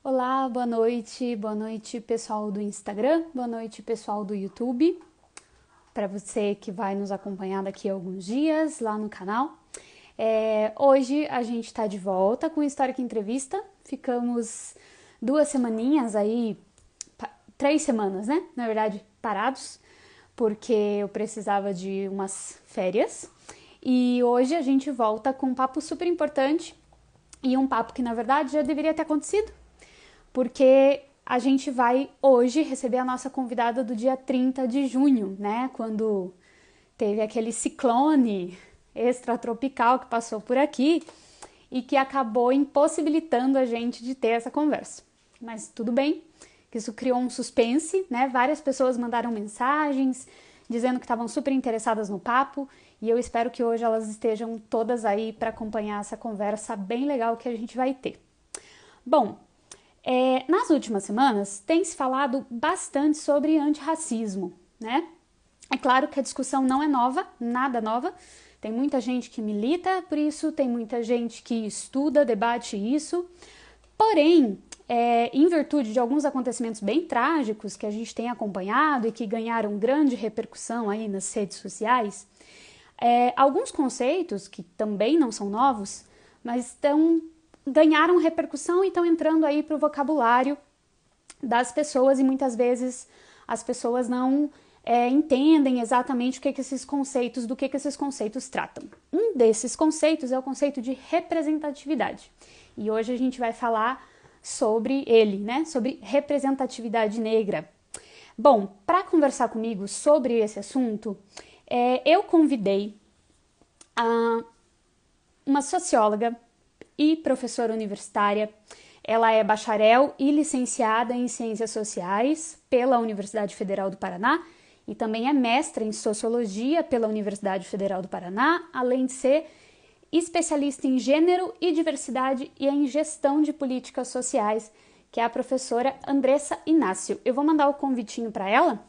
Olá, boa noite pessoal do Instagram, boa noite pessoal do YouTube, para você que vai nos acompanhar daqui a alguns dias lá no canal. Hoje a gente está de volta com Histórica Entrevista, ficamos 2 semaninhas aí, 3 semanas, né? Na verdade, parados, porque eu precisava de umas férias. E hoje a gente volta com um papo super importante e um papo que na verdade já deveria ter acontecido, porque a gente vai hoje receber a nossa convidada do dia 30 de junho, né? Quando teve aquele ciclone extratropical que passou por aqui e que acabou impossibilitando a gente de ter essa conversa. Mas tudo bem, que isso criou um suspense, né? Várias pessoas mandaram mensagens dizendo que estavam super interessadas no papo e eu espero que hoje elas estejam todas aí para acompanhar essa conversa bem legal que a gente vai ter. Bom, nas últimas semanas tem se falado bastante sobre antirracismo, né? É claro que a discussão não é nova, nada nova. Tem muita gente que milita por isso, tem muita gente que estuda, debate isso. Porém, em virtude de alguns acontecimentos bem trágicos que a gente tem acompanhado e que ganharam grande repercussão aí nas redes sociais, alguns conceitos que também não são novos, mas ganharam repercussão e estão entrando aí para o vocabulário das pessoas e muitas vezes as pessoas não entendem exatamente do que esses conceitos tratam. Um desses conceitos é o conceito de representatividade. E hoje a gente vai falar sobre ele, né? Sobre representatividade negra. Bom, para conversar comigo sobre esse assunto, eu convidei uma socióloga e professora universitária. Ela é bacharel e licenciada em Ciências Sociais pela Universidade Federal do Paraná e também é mestra em Sociologia pela Universidade Federal do Paraná, além de ser especialista em Gênero e Diversidade e em Gestão de Políticas Sociais, que é a professora Andressa Inácio. Eu vou mandar o convitinho para ela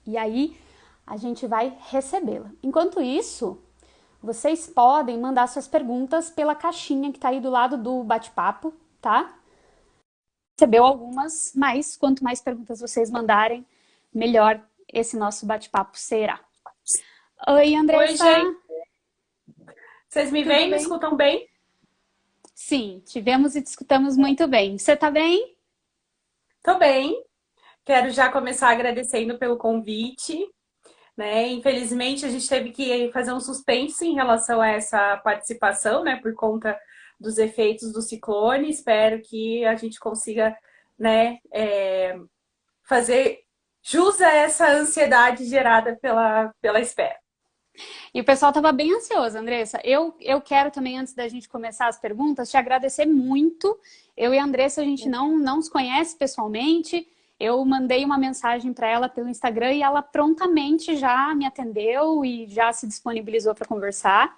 e aí a gente vai recebê-la. Enquanto isso, vocês podem mandar suas perguntas pela caixinha que está aí do lado do bate-papo, tá? Recebeu algumas, mas quanto mais perguntas vocês mandarem, melhor esse nosso bate-papo será. Oi, Oi, Andressa. gente. Vocês me Tudo veem, me bem? escutam bem? Sim, tivemos e discutamos muito bem. Você tá bem? Tô bem. Quero já começar agradecendo pelo convite, né? Infelizmente, a gente teve que fazer um suspense em relação a essa participação, né? Por conta dos efeitos do ciclone. Espero que a gente consiga, né? Fazer jus a essa ansiedade gerada pela espera. E o pessoal estava bem ansioso, Andressa. Eu quero também, antes da gente começar as perguntas, te agradecer muito. Eu e a Andressa, a gente não nos conhece pessoalmente. Eu mandei uma mensagem para ela pelo Instagram e ela prontamente já me atendeu e já se disponibilizou para conversar.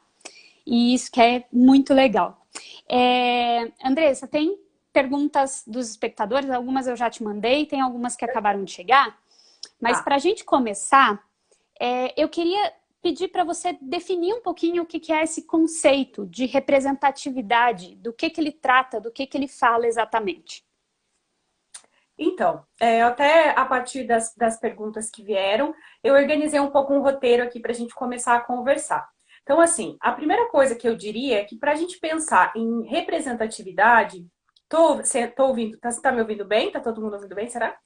E isso que é muito legal. Andressa, tem perguntas dos espectadores? Algumas eu já te mandei, tem algumas que acabaram de chegar. Mas Tá. para a gente começar, eu queria pedir para você definir um pouquinho o que é esse conceito de representatividade, do que ele trata, do que ele fala exatamente. Então, até a partir das perguntas que vieram, eu organizei um pouco um roteiro aqui para a gente começar a conversar. Então, assim, a primeira coisa que eu diria é que para a gente pensar em representatividade, tô ouvindo, tá me ouvindo bem? Tá todo mundo ouvindo bem, será?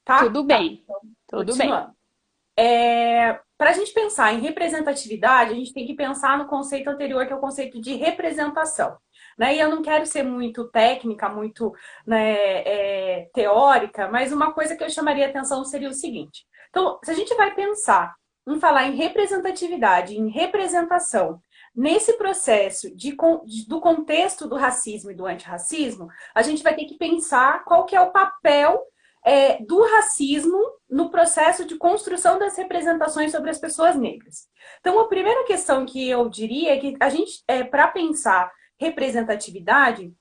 Tá? Tudo Tá. bem, tudo bem. Continuando. Para a gente pensar em representatividade, a gente tem que pensar no conceito anterior, que é o conceito de representação. Né? E eu não quero ser muito técnica, muito, né, teórica, mas uma coisa que eu chamaria atenção seria o seguinte. Então, se a gente vai pensar em falar em representatividade, em representação, nesse processo do contexto do racismo e do antirracismo, a gente vai ter que pensar qual que é o papel do racismo no processo de construção das representações sobre as pessoas negras. Então, a primeira questão que eu diria é que a gente, para pensar representatividade,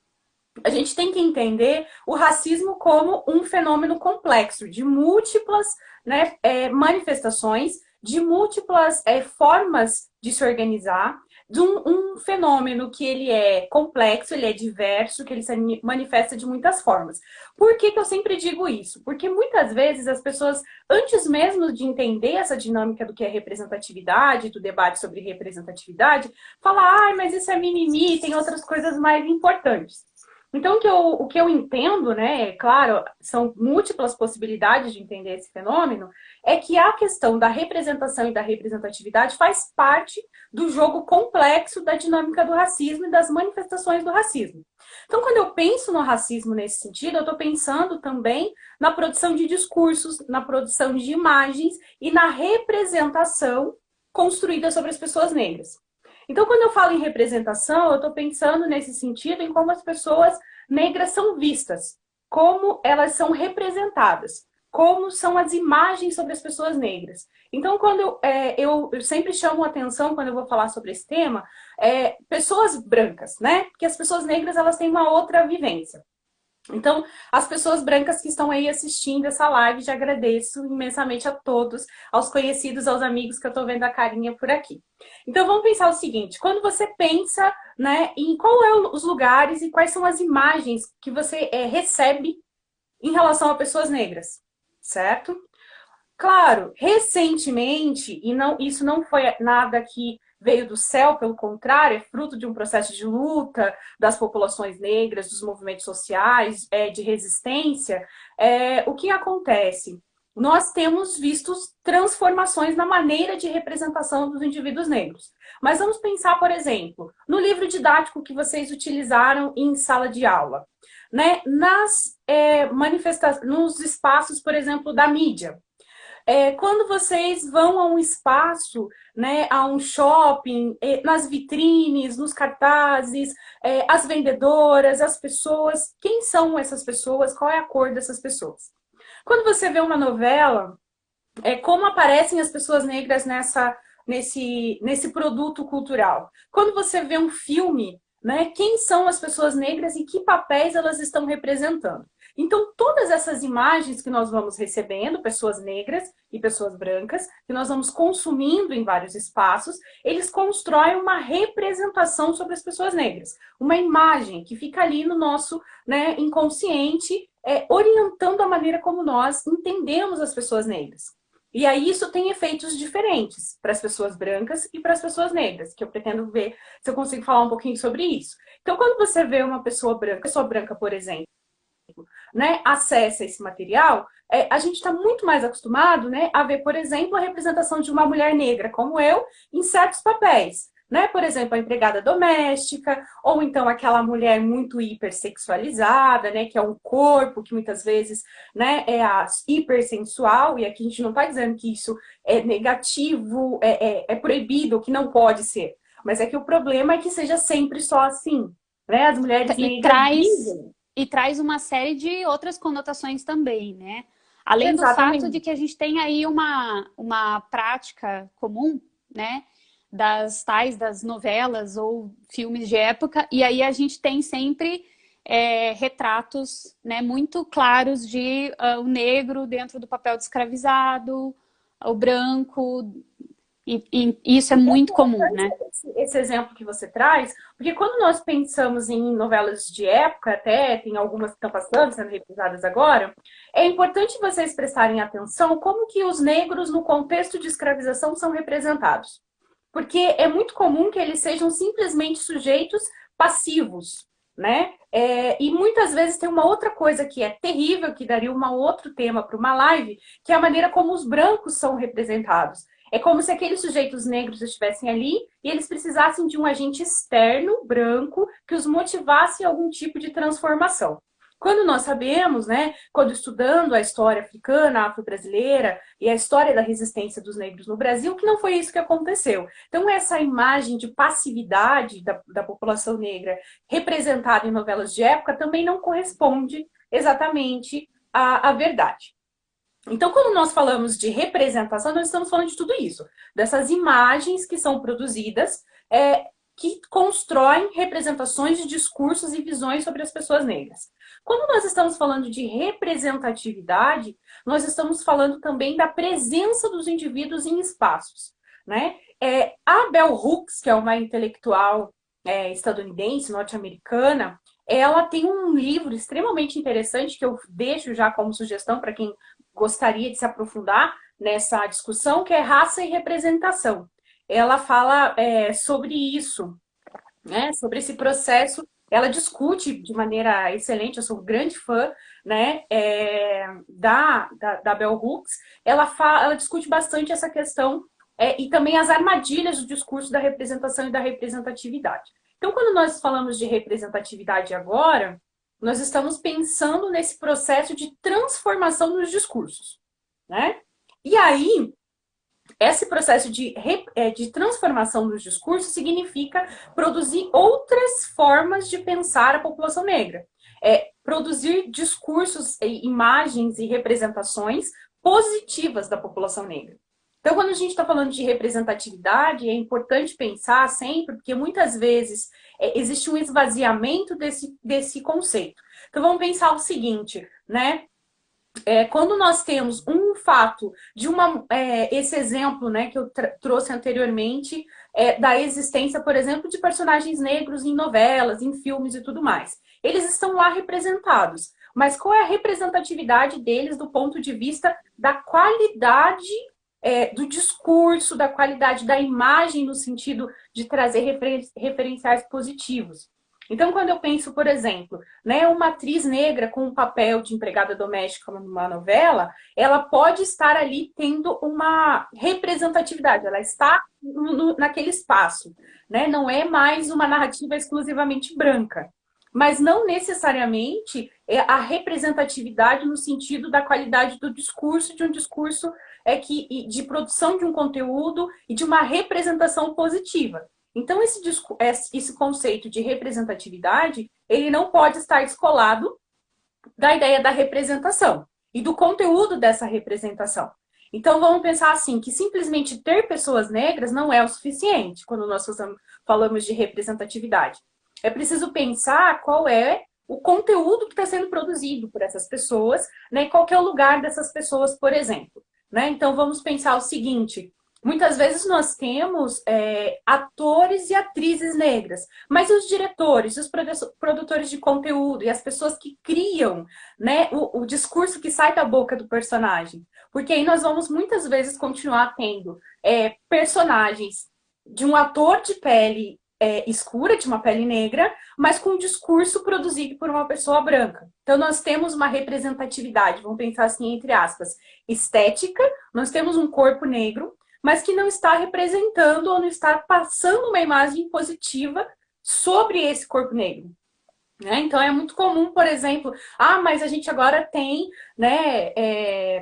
a gente tem que entender o racismo como um fenômeno complexo, de múltiplas, né, manifestações, de múltiplas formas de se organizar, de um fenômeno que ele é complexo, ele é diverso, que ele se manifesta de muitas formas. Por que que eu sempre digo isso? Porque muitas vezes as pessoas, antes mesmo de entender essa dinâmica do que é representatividade, do debate sobre representatividade, falam, ah, mas isso é mimimi, tem outras coisas mais importantes. Então, o que eu entendo, né, é claro, são múltiplas possibilidades de entender esse fenômeno, é que a questão da representação e da representatividade faz parte do jogo complexo da dinâmica do racismo e das manifestações do racismo. Então, quando eu penso no racismo nesse sentido, eu estou pensando também na produção de discursos, na produção de imagens e na representação construída sobre as pessoas negras. Então, quando eu falo em representação, eu estou pensando nesse sentido em como as pessoas negras são vistas, como elas são representadas, como são as imagens sobre as pessoas negras. Então, quando eu sempre chamo atenção, quando eu vou falar sobre esse tema, pessoas brancas, né? Porque as pessoas negras, elas têm uma outra vivência. Então, as pessoas brancas que estão aí assistindo essa live, já agradeço imensamente a todos, aos conhecidos, aos amigos que eu estou vendo a carinha por aqui. Então, vamos pensar o seguinte, quando você pensa, né, em qual é os lugares e quais são as imagens que você recebe em relação a pessoas negras, certo? Claro, recentemente, e não, isso não foi nada que veio do céu, pelo contrário, é fruto de um processo de luta das populações negras, dos movimentos sociais, de resistência. O que acontece? Nós temos visto transformações na maneira de representação dos indivíduos negros. Mas vamos pensar, por exemplo, no livro didático que vocês utilizaram em sala de aula, né? Nas manifestações, nos espaços, por exemplo, da mídia. Quando vocês vão a um espaço, né, a um shopping, nas vitrines, nos cartazes, as vendedoras, as pessoas, quem são essas pessoas? Qual é a cor dessas pessoas? Quando você vê uma novela, como aparecem as pessoas negras nesse produto cultural? Quando você vê um filme, né, quem são as pessoas negras e que papéis elas estão representando? Então, todas essas imagens que nós vamos recebendo, pessoas negras e pessoas brancas, que nós vamos consumindo em vários espaços, eles constroem uma representação sobre as pessoas negras. Uma imagem que fica ali no nosso, né, inconsciente, orientando a maneira como nós entendemos as pessoas negras. E aí isso tem efeitos diferentes para as pessoas brancas e para as pessoas negras, que eu pretendo ver se eu consigo falar um pouquinho sobre isso. Então, quando você vê uma pessoa branca, por exemplo, né, acessa esse material, a gente está muito mais acostumado, né, a ver, por exemplo, a representação de uma mulher negra, como eu, em certos papéis. Né? Por exemplo, a empregada doméstica, ou então aquela mulher muito hipersexualizada, né, que é um corpo que muitas vezes, né, é a hipersensual, e aqui a gente não está dizendo que isso é negativo, é proibido, que não pode ser. Mas é que o problema é que seja sempre só assim. Né? As mulheres negras dizem. E traz uma série de outras conotações também, né? Além Exatamente. do fato de que a gente tem aí uma prática comum, né? Das novelas ou filmes de época, e aí a gente tem sempre retratos, né, muito claros de o negro dentro do papel de escravizado, o branco, e isso é muito comum, né? Esse exemplo que você traz, porque quando nós pensamos em novelas de época, até tem algumas que estão passando, sendo reprisadas agora, é importante vocês prestarem atenção como que os negros no contexto de escravização são representados. Porque é muito comum que eles sejam simplesmente sujeitos passivos, né? E muitas vezes tem uma outra coisa que é terrível, que daria um outro tema para uma live, que é a maneira como os brancos são representados. É como se aqueles sujeitos negros estivessem ali e eles precisassem de um agente externo, branco, que os motivasse a algum tipo de transformação. Quando nós sabemos, né, quando estudando a história africana, afro-brasileira e a história da resistência dos negros no Brasil, que não foi isso que aconteceu. Então, essa imagem de passividade da população negra representada em novelas de época também não corresponde exatamente à verdade. Então, quando nós falamos de representação, nós estamos falando de tudo isso. Dessas imagens que são produzidas, que constroem representações de discursos e visões sobre as pessoas negras. Quando nós estamos falando de representatividade, nós estamos falando também da presença dos indivíduos em espaços. né? A Bell Hooks, que é uma intelectual estadunidense, norte-americana, ela tem um livro extremamente interessante que eu deixo já como sugestão para quem gostaria de se aprofundar nessa discussão, que é Raça e Representação. Ela fala sobre isso, né? Sobre esse processo. Ela discute de maneira excelente, eu sou um grande fã, né, da Bell Hooks. Ela discute bastante essa questão e também as armadilhas do discurso da representação e da representatividade. Então, quando nós falamos de representatividade agora, nós estamos pensando nesse processo de transformação dos discursos, né? E aí, esse processo de transformação dos discursos significa produzir outras formas de pensar a população negra. Produzir discursos, imagens e representações positivas da população negra. Então, quando a gente está falando de representatividade, é importante pensar sempre, porque muitas vezes existe um esvaziamento desse conceito. Então, vamos pensar o seguinte, né? Quando nós temos um fato de esse exemplo, né, que eu trouxe anteriormente, da existência, por exemplo, de personagens negros em novelas, em filmes e tudo mais. Eles estão lá representados, mas qual é a representatividade deles do ponto de vista da qualidade do discurso, da qualidade da imagem, no sentido de trazer referenciais positivos? Então, quando eu penso, por exemplo, né, uma atriz negra com um papel de empregada doméstica numa novela, ela pode estar ali tendo uma representatividade, ela está naquele espaço, né? Não é mais uma narrativa exclusivamente branca. Mas não necessariamente a representatividade no sentido da qualidade do discurso, de um discurso de produção de um conteúdo e de uma representação positiva. Então, esse conceito de representatividade, ele não pode estar descolado da ideia da representação e do conteúdo dessa representação. Então, vamos pensar assim, que simplesmente ter pessoas negras não é o suficiente quando nós falamos de representatividade. É preciso pensar qual é o conteúdo que está sendo produzido por essas pessoas, né? E qual que é o lugar dessas pessoas, por exemplo. Né? Então, vamos pensar o seguinte: muitas vezes nós temos atores e atrizes negras, mas os diretores, os produtores de conteúdo e as pessoas que criam, né, o discurso que sai da boca do personagem. Porque aí nós vamos muitas vezes continuar tendo personagens de um ator de pele escura, de uma pele negra, mas com um discurso produzido por uma pessoa branca. Então nós temos uma representatividade, vamos pensar assim, entre aspas, estética, nós temos um corpo negro, mas que não está representando ou não está passando uma imagem positiva sobre esse corpo negro. Né? Então é muito comum, por exemplo, mas a gente agora tem, né,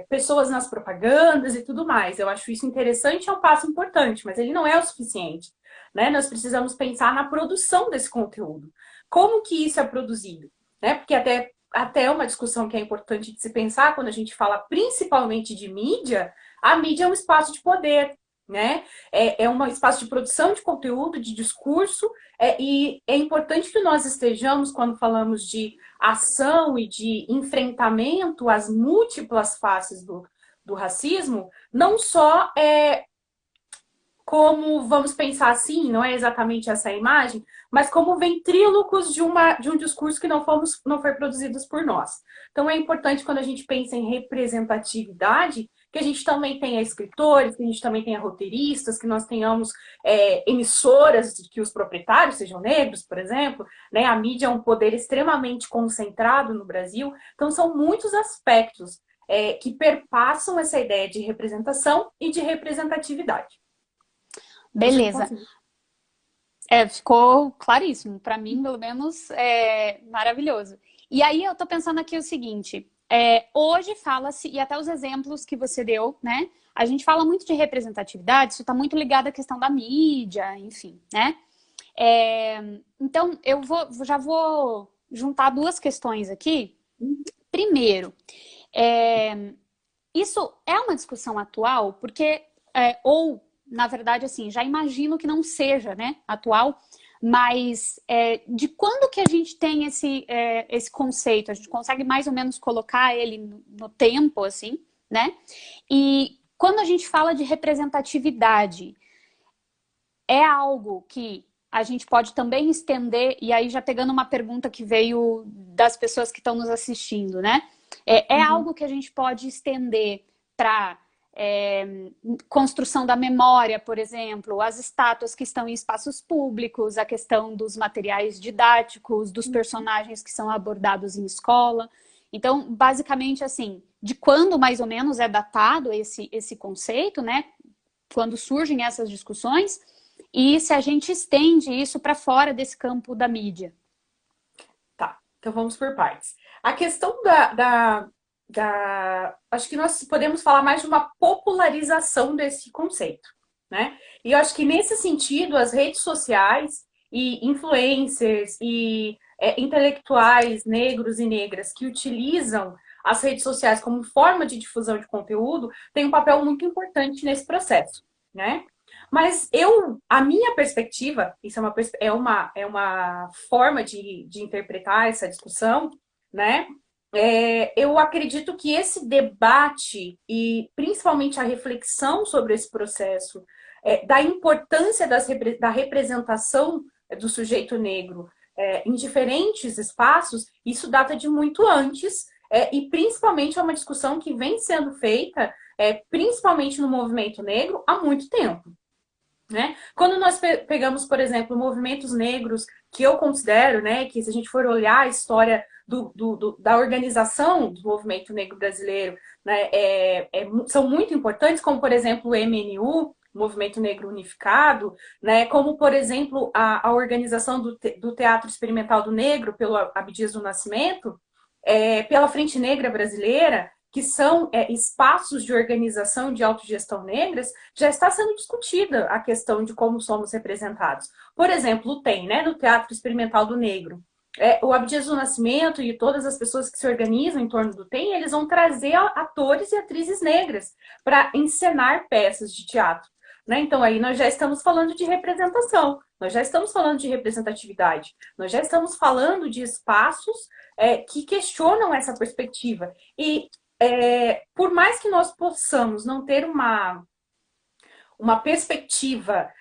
pessoas nas propagandas e tudo mais. Eu acho isso interessante, é um passo importante, mas ele não é o suficiente. Né? Nós precisamos pensar na produção desse conteúdo. Como que isso é produzido? Né? Porque até uma discussão que é importante de se pensar quando a gente fala principalmente de mídia, a mídia é um espaço de poder, né? É um espaço de produção de conteúdo, de discurso, e é importante que nós estejamos, quando falamos de ação e de enfrentamento às múltiplas faces do racismo, não só como, vamos pensar assim, não é exatamente essa a imagem, mas como ventrílocos de um discurso que não foi produzido por nós. Então é importante, quando a gente pensa em representatividade, que a gente também tenha escritores, que a gente também tenha roteiristas, que nós tenhamos emissoras, que os proprietários sejam negros, por exemplo, né? A mídia é um poder extremamente concentrado no Brasil, então são muitos aspectos que perpassam essa ideia de representação e de representatividade. Beleza. Ficou claríssimo. Para mim, pelo menos, é maravilhoso. E aí eu tô pensando aqui o seguinte: hoje fala-se, e até os exemplos que você deu, né? A gente fala muito de representatividade, isso está muito ligado à questão da mídia, enfim, né? Então, já vou juntar duas questões aqui. Primeiro, isso é uma discussão atual, porque, na verdade, assim, já imagino que não seja, né, atual, mas de quando que a gente tem esse conceito? A gente consegue mais ou menos colocar ele no tempo, assim, né? E quando a gente fala de representatividade, é algo que a gente pode também estender, e aí já pegando uma pergunta que veio das pessoas que estão nos assistindo, né? É Uhum. algo que a gente pode estender para construção da memória, por exemplo, as estátuas que estão em espaços públicos, a questão dos materiais didáticos, dos personagens que são abordados em escola. Então, basicamente, assim, de quando mais ou menos é datado esse conceito, né? Quando surgem essas discussões, e se a gente estende isso para fora desse campo da mídia. Tá, então vamos por partes. A questão acho que nós podemos falar mais de uma popularização desse conceito, né? E eu acho que nesse sentido, as redes sociais e influencers e intelectuais negros e negras que utilizam as redes sociais como forma de difusão de conteúdo têm um papel muito importante nesse processo, né? Mas a minha perspectiva, isso é uma forma de interpretar essa discussão, né? Eu acredito que esse debate e principalmente a reflexão sobre esse processo, da importância da representação do sujeito negro em diferentes espaços, isso data de muito antes, e principalmente é uma discussão que vem sendo feita, principalmente no movimento negro, há muito tempo. Né? Quando nós pegamos, por exemplo, movimentos negros, que eu considero, né, que se a gente for olhar a história da organização do movimento negro brasileiro, né, são muito importantes, como, por exemplo, o MNU, Movimento Negro Unificado, né, como, por exemplo, a organização do Teatro Experimental do Negro, pelo Abdias do Nascimento, pela Frente Negra Brasileira, que são espaços de organização de autogestão negras, já está sendo discutida a questão de como somos representados. Por exemplo, tem, né, no Teatro Experimental do Negro, o Abdias do Nascimento e todas as pessoas que se organizam em torno do TEM, eles vão trazer atores e atrizes negras para encenar peças de teatro. Né? Então, aí nós já estamos falando de representação, nós já estamos falando de representatividade, nós já estamos falando de espaços que questionam essa perspectiva. E por mais que nós possamos não ter uma perspectiva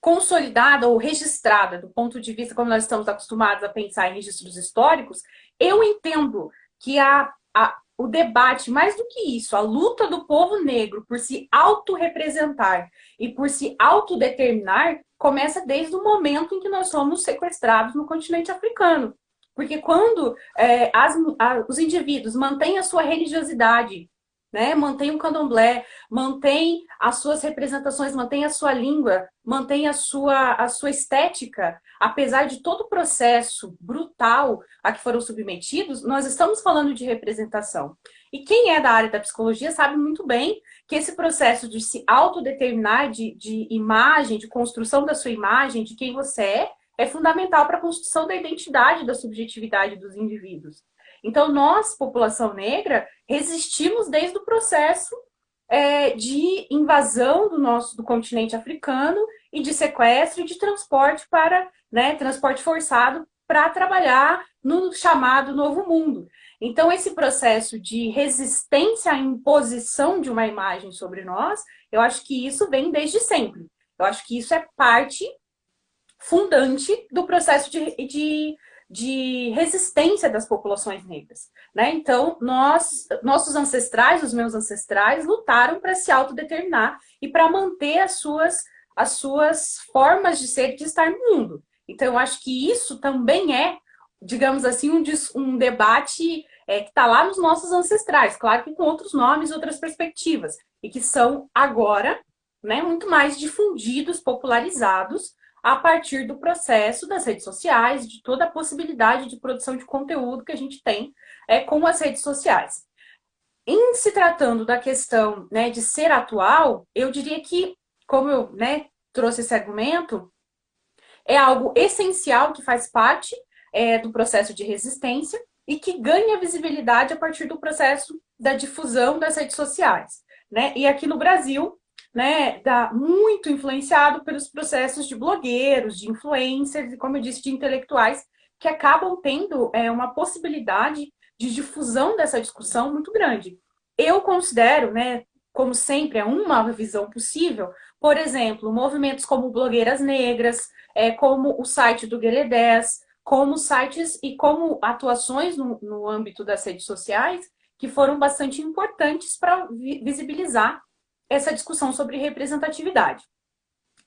consolidada ou registrada do ponto de vista como nós estamos acostumados a pensar em registros históricos, eu entendo que o debate, mais do que isso, a luta do povo negro por se autorrepresentar e por se autodeterminar, começa desde o momento em que nós somos sequestrados no continente africano. Porque quando os indivíduos mantêm a sua religiosidade, né, mantêm o candomblé, mantêm as suas representações, mantêm a sua língua, mantêm a sua estética, apesar de todo o processo brutal a que foram submetidos, nós estamos falando de representação. E quem é da área da psicologia sabe muito bem que esse processo de se autodeterminar, de imagem, de construção da sua imagem, de quem você é fundamental para a construção da identidade, da subjetividade dos indivíduos. Então, nós, população negra, resistimos desde o processo de invasão do continente africano e de sequestro e de transporte transporte forçado para trabalhar no chamado Novo Mundo. Então, esse processo de resistência à imposição de uma imagem sobre nós, eu acho que isso vem desde sempre. Eu acho que isso é parte fundante do processo de resistência das populações negras. Né? Então, nossos ancestrais, os meus ancestrais, lutaram para se autodeterminar e para manter as suas formas de ser e de estar no mundo. Então, eu acho que isso também digamos assim, um debate que está lá nos nossos ancestrais, claro que com outros nomes, outras perspectivas, e que são agora, né, muito mais difundidos, popularizados, a partir do processo das redes sociais, de toda a possibilidade de produção de conteúdo que a gente tem com as redes sociais. Em se tratando da questão, né, de ser atual, eu diria que, como eu, né, trouxe esse argumento, é algo essencial que faz parte do processo de resistência e que ganha visibilidade a partir do processo da difusão das redes sociais. Né? E aqui no Brasil, né, muito influenciado pelos processos de blogueiros, de influencers e, como eu disse, de intelectuais que acabam tendo uma possibilidade de difusão dessa discussão muito grande. Eu considero, né, como sempre, é uma visão possível, por exemplo, movimentos como Blogueiras Negras, como o site do Guelé 10, como sites e como atuações no âmbito das redes sociais, que foram bastante importantes para visibilizar essa discussão sobre representatividade.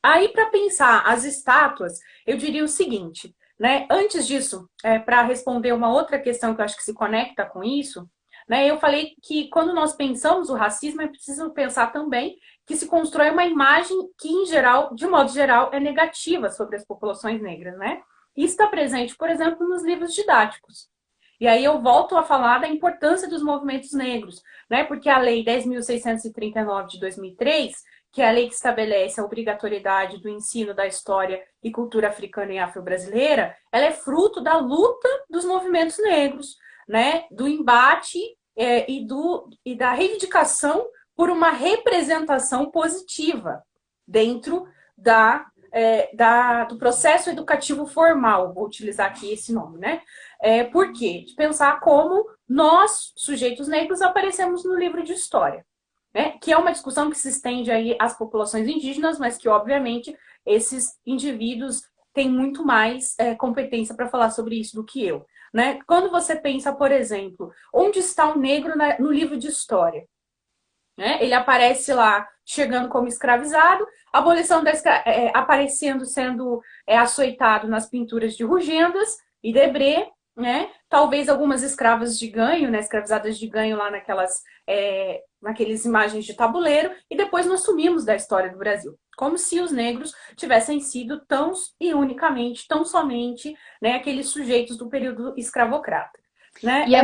Aí, para pensar as estátuas, eu diria o seguinte, né? Antes disso, para responder uma outra questão que eu acho que se conecta com isso, né? Eu falei que quando nós pensamos o racismo, é preciso pensar também que se constrói uma imagem que, em geral, de modo geral, é negativa sobre as populações negras, né? Isso está presente, por exemplo, nos livros didáticos. E aí eu volto a falar da importância dos movimentos negros, né? Porque a Lei 10.639 de 2003, que é a lei que estabelece a obrigatoriedade do ensino da história e cultura africana e afro-brasileira, ela é fruto da luta dos movimentos negros, né? Do embate e da reivindicação por uma representação positiva dentro do processo educativo formal, vou utilizar aqui esse nome, né? Por quê? De pensar como nós, sujeitos negros, aparecemos no livro de história, né? Que é uma discussão que se estende aí às populações indígenas, mas que, obviamente, esses indivíduos têm muito mais competência para falar sobre isso do que eu. Né? Quando você pensa, por exemplo, onde está o negro no livro de história? Né? Ele aparece lá chegando como escravizado, a abolição aparecendo, sendo açoitado nas pinturas de Rugendas e Debré, né? Talvez algumas escravas de ganho, né? Escravizadas de ganho lá naquelas imagens de tabuleiro, e depois nós sumimos da história do Brasil. Como se os negros tivessem sido tão e unicamente, tão somente, né, aqueles sujeitos do período escravocrata. Né? E é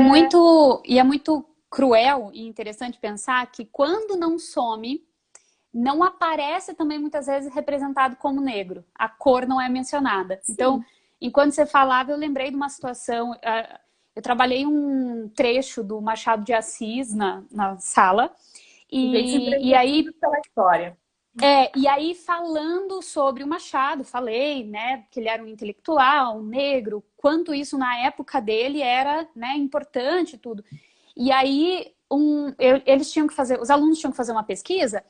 muito cruel e interessante pensar que quando não some, não aparece também muitas vezes representado como negro. A cor não é mencionada. Sim. Então, enquanto você falava, eu lembrei de uma situação. Eu trabalhei um trecho do Machado de Assis na sala. E aí, pela história. E aí, falando sobre o Machado, falei, né, que ele era um intelectual, um negro, quanto isso na época dele era, né, importante e tudo. E aí, eles tinham que fazer, os alunos tinham que fazer uma pesquisa,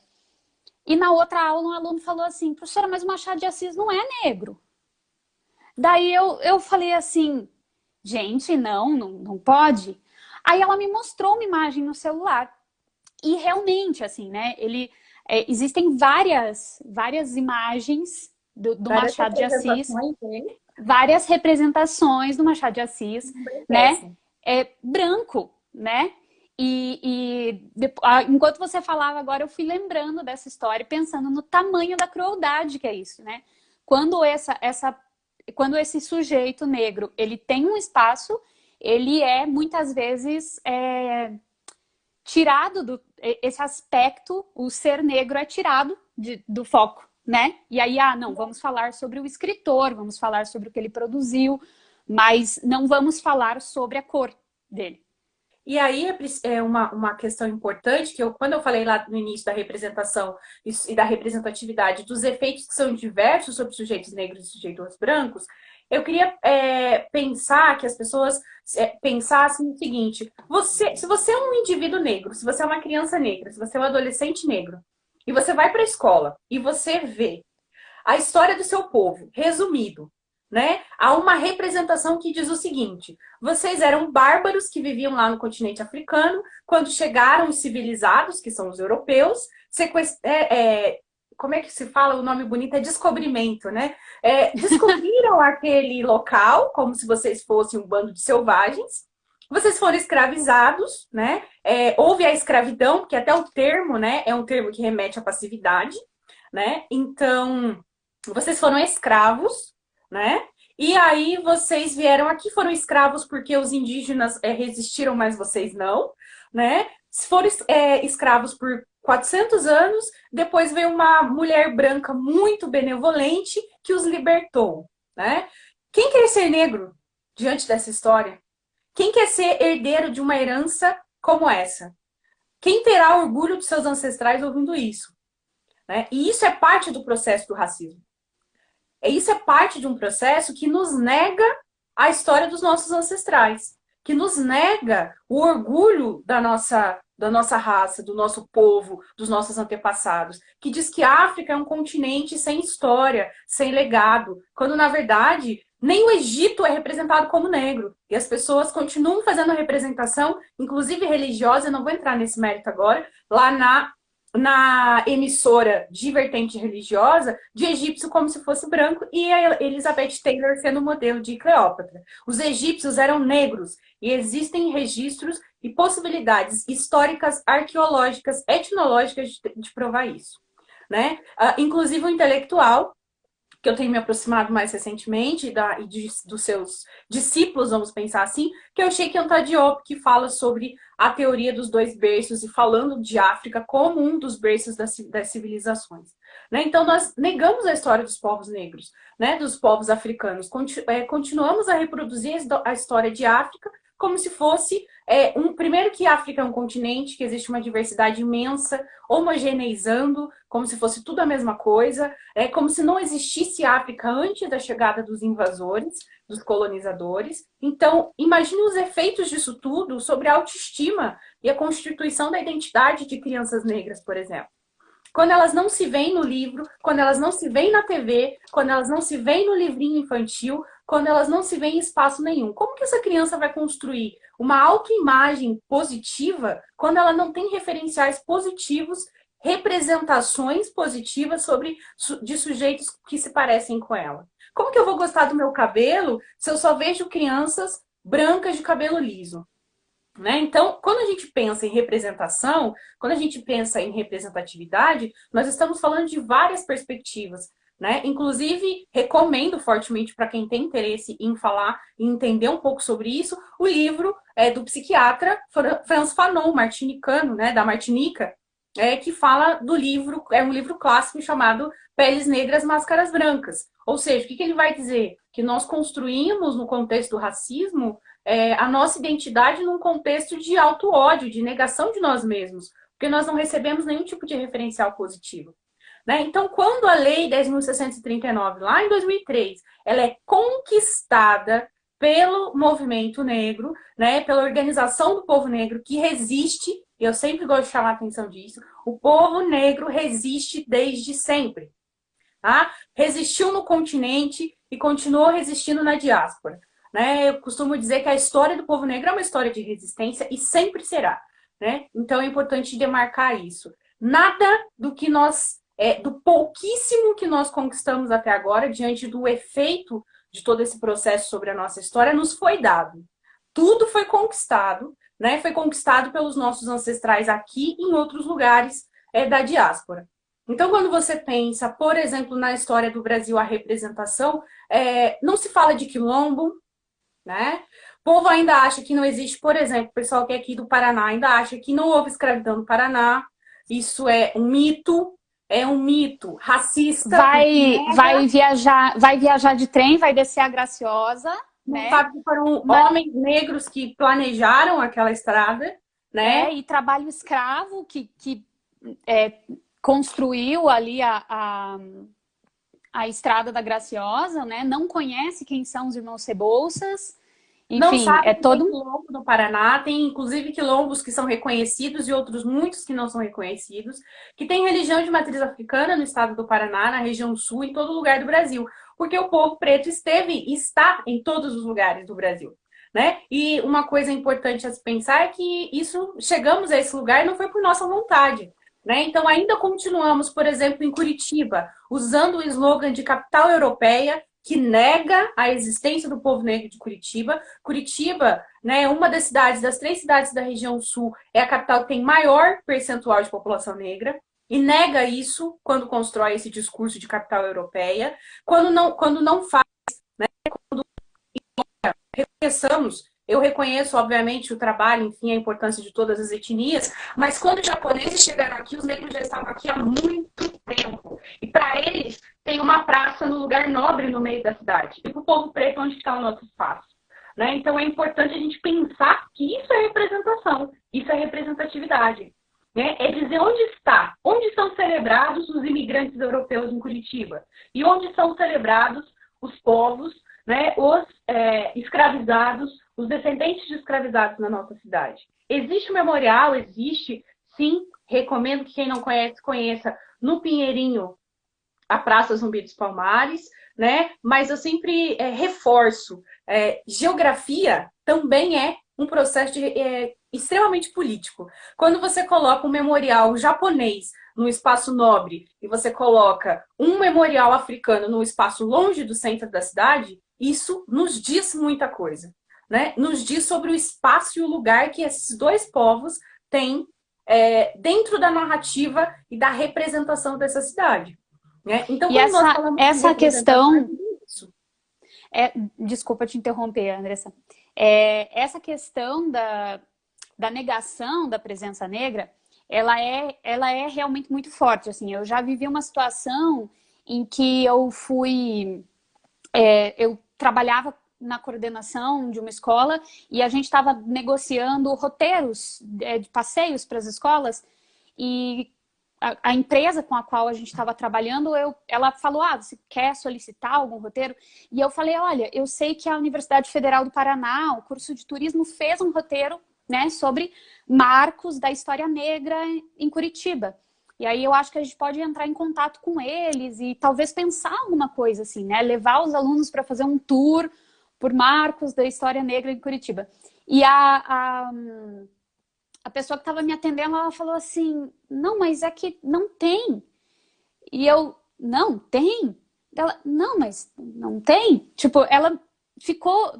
e na outra aula um aluno falou assim, professora, mas o Machado de Assis não é negro. Daí eu falei assim, gente, não pode. Aí ela me mostrou uma imagem no celular. E realmente, assim, né, existem várias imagens do Machado de Assis, várias representações do Machado de Assis, né? Branco, né? Enquanto você falava agora, eu fui lembrando dessa história, pensando no tamanho da crueldade que é isso, né? Quando esse sujeito negro, ele tem um espaço, ele é muitas vezes tirado esse aspecto, o ser negro é tirado do foco, né? E aí, não, vamos falar sobre o escritor, vamos falar sobre o que ele produziu, mas não vamos falar sobre a cor dele. E aí é uma questão importante, que quando eu falei lá no início da representação e da representatividade, dos efeitos que são diversos sobre sujeitos negros e sujeitos brancos, eu queria pensar que as pessoas pensassem o seguinte, se você é um indivíduo negro, se você é uma criança negra, se você é um adolescente negro, e você vai para a escola e você vê a história do seu povo, resumido, né? Há uma representação que diz o seguinte, vocês eram bárbaros que viviam lá no continente africano, quando chegaram os civilizados, que são os europeus, como é que se fala? O nome bonito é descobrimento, né? Descobriram aquele local, como se vocês fossem um bando de selvagens, vocês foram escravizados, né? Houve a escravidão, porque até o termo, né, é um termo que remete à passividade, né? Então, vocês foram escravos, né? E aí vocês vieram aqui, foram escravos porque os indígenas resistiram, mas vocês não, né? Foram escravos por 400 anos, depois veio uma mulher branca muito benevolente que os libertou, né? Quem quer ser negro diante dessa história? Quem quer ser herdeiro de uma herança como essa? Quem terá orgulho de seus ancestrais ouvindo isso? Né? E isso é parte do processo do racismo. Isso é parte de um processo que nos nega a história dos nossos ancestrais, que nos nega o orgulho da nossa raça, do nosso povo, dos nossos antepassados, que diz que a África é um continente sem história, sem legado, quando na verdade nem o Egito é representado como negro. E as pessoas continuam fazendo a representação, inclusive religiosa, eu não vou entrar nesse mérito agora, lá na emissora de vertente religiosa, de egípcio como se fosse branco, e a Elizabeth Taylor sendo modelo de Cleópatra. Os egípcios eram negros, e existem registros e possibilidades históricas, arqueológicas, etnológicas de provar isso. Né? Inclusive o intelectual, que eu tenho me aproximado mais recentemente, dos seus discípulos, vamos pensar assim, que é o Cheikh Anta Diop, que fala sobre a teoria dos dois berços e falando de África como um dos berços das civilizações. Né? Então, nós negamos a história dos povos negros, né? Dos povos africanos. Continuamos a reproduzir a história de África como se fosse primeiro que a África é um continente, que existe uma diversidade imensa, homogeneizando, como se fosse tudo a mesma coisa, como se não existisse África antes da chegada dos invasores, dos colonizadores. Então, imagine os efeitos disso tudo sobre a autoestima e a constituição da identidade de crianças negras, por exemplo. Quando elas não se veem no livro, quando elas não se veem na TV, quando elas não se veem no livrinho infantil, quando elas não se veem em espaço nenhum. Como que essa criança vai construir uma autoimagem positiva quando ela não tem referenciais positivos, representações positivas de sujeitos que se parecem com ela? Como que eu vou gostar do meu cabelo se eu só vejo crianças brancas de cabelo liso? Né? Então, quando a gente pensa em representação, quando a gente pensa em representatividade, nós estamos falando de várias perspectivas. Né? Inclusive, recomendo fortemente para quem tem interesse em falar e entender um pouco sobre isso, o livro do psiquiatra Frantz Fanon, martinicano, né, da Martinica, que fala do livro, é um livro clássico chamado Peles Negras, Máscaras Brancas. Ou seja, o que ele vai dizer? Que nós construímos, no contexto do racismo, a nossa identidade num contexto de auto-ódio, de negação de nós mesmos, porque nós não recebemos nenhum tipo de referencial positivo. Né? Então, quando a Lei 10.639, lá em 2003, ela é conquistada pelo movimento negro, né, pela organização do povo negro que resiste, e eu sempre gosto de chamar a atenção disso, o povo negro resiste desde sempre. Tá? Resistiu no continente e continuou resistindo na diáspora. Né? Eu costumo dizer que a história do povo negro é uma história de resistência e sempre será. Né? Então é importante demarcar isso. Nada do que do pouquíssimo que nós conquistamos até agora, diante do efeito de todo esse processo sobre a nossa história, nos foi dado. Tudo foi conquistado, né? Foi conquistado pelos nossos ancestrais aqui e em outros lugares da diáspora. Então, quando você pensa, por exemplo, na história do Brasil, a representação, não se fala de quilombo, né? O povo ainda acha que não existe, por exemplo, o pessoal que é aqui do Paraná ainda acha que não houve escravidão no Paraná. Isso é um mito racista. Vai viajar de trem, vai descer a Graciosa, não né? sabe que foram homens negros que planejaram aquela estrada, né? E trabalho escravo que construiu ali a estrada da Graciosa, né? Não conhece quem são os irmãos Cebouças. Enfim, não sabe que todo tem quilombo no Paraná, tem inclusive quilombos que são reconhecidos e outros muitos que não são reconhecidos, que tem religião de matriz africana no estado do Paraná, na região sul, em todo lugar do Brasil, porque o povo preto está em todos os lugares do Brasil. Né? E uma coisa importante a se pensar é que chegamos a esse lugar não foi por nossa vontade. Né? Então, ainda continuamos, por exemplo, em Curitiba, usando o slogan de capital europeia, que nega a existência do povo negro de Curitiba. Curitiba, né, uma das 3 cidades da região sul, é a capital que tem maior percentual de população negra, e nega isso quando constrói esse discurso de capital europeia, quando não faz, né, quando reconheçamos. Eu reconheço, obviamente, o trabalho, enfim, a importância de todas as etnias, mas quando os japoneses chegaram aqui, os negros já estavam aqui há muito tempo. E para eles, tem uma praça no lugar nobre no meio da cidade. E para o povo preto, onde está o nosso espaço? Né? Então é importante a gente pensar que isso é representação, isso é representatividade. Né? É dizer onde são celebrados os imigrantes europeus em Curitiba e onde são celebrados os povos, né, os escravizados, os descendentes de escravizados na nossa cidade. Existe o memorial, existe, sim, recomendo que quem não conhece, conheça, no Pinheirinho, a Praça Zumbi dos Palmares, né? Mas eu sempre reforço, geografia também é um processo extremamente político. Quando você coloca um memorial japonês no espaço nobre e você coloca um memorial africano num espaço longe do centro da cidade, isso nos diz muita coisa, né? Nos diz sobre o espaço e o lugar que esses dois povos têm dentro da narrativa e da representação dessa cidade. Né? Então, E quando nós falamos de essa representação, questão, é isso. desculpa te interromper, Andressa. Essa questão da negação da presença negra, ela é realmente muito forte. Assim, eu já vivi uma situação em que eu trabalhava na coordenação de uma escola e a gente estava negociando roteiros de passeios para as escolas e a empresa com a qual a gente estava trabalhando, ela falou, você quer solicitar algum roteiro? E eu falei, olha, eu sei que a Universidade Federal do Paraná, o curso de turismo, fez um roteiro, né, sobre marcos da história negra em Curitiba. E aí eu acho que a gente pode entrar em contato com eles e talvez pensar alguma coisa assim, né? Levar os alunos para fazer um tour por marcos da história negra em Curitiba. E a pessoa que estava me atendendo, ela falou assim, não, mas é que não tem. E eu, não, tem? Ela, não, mas não tem? Tipo, ela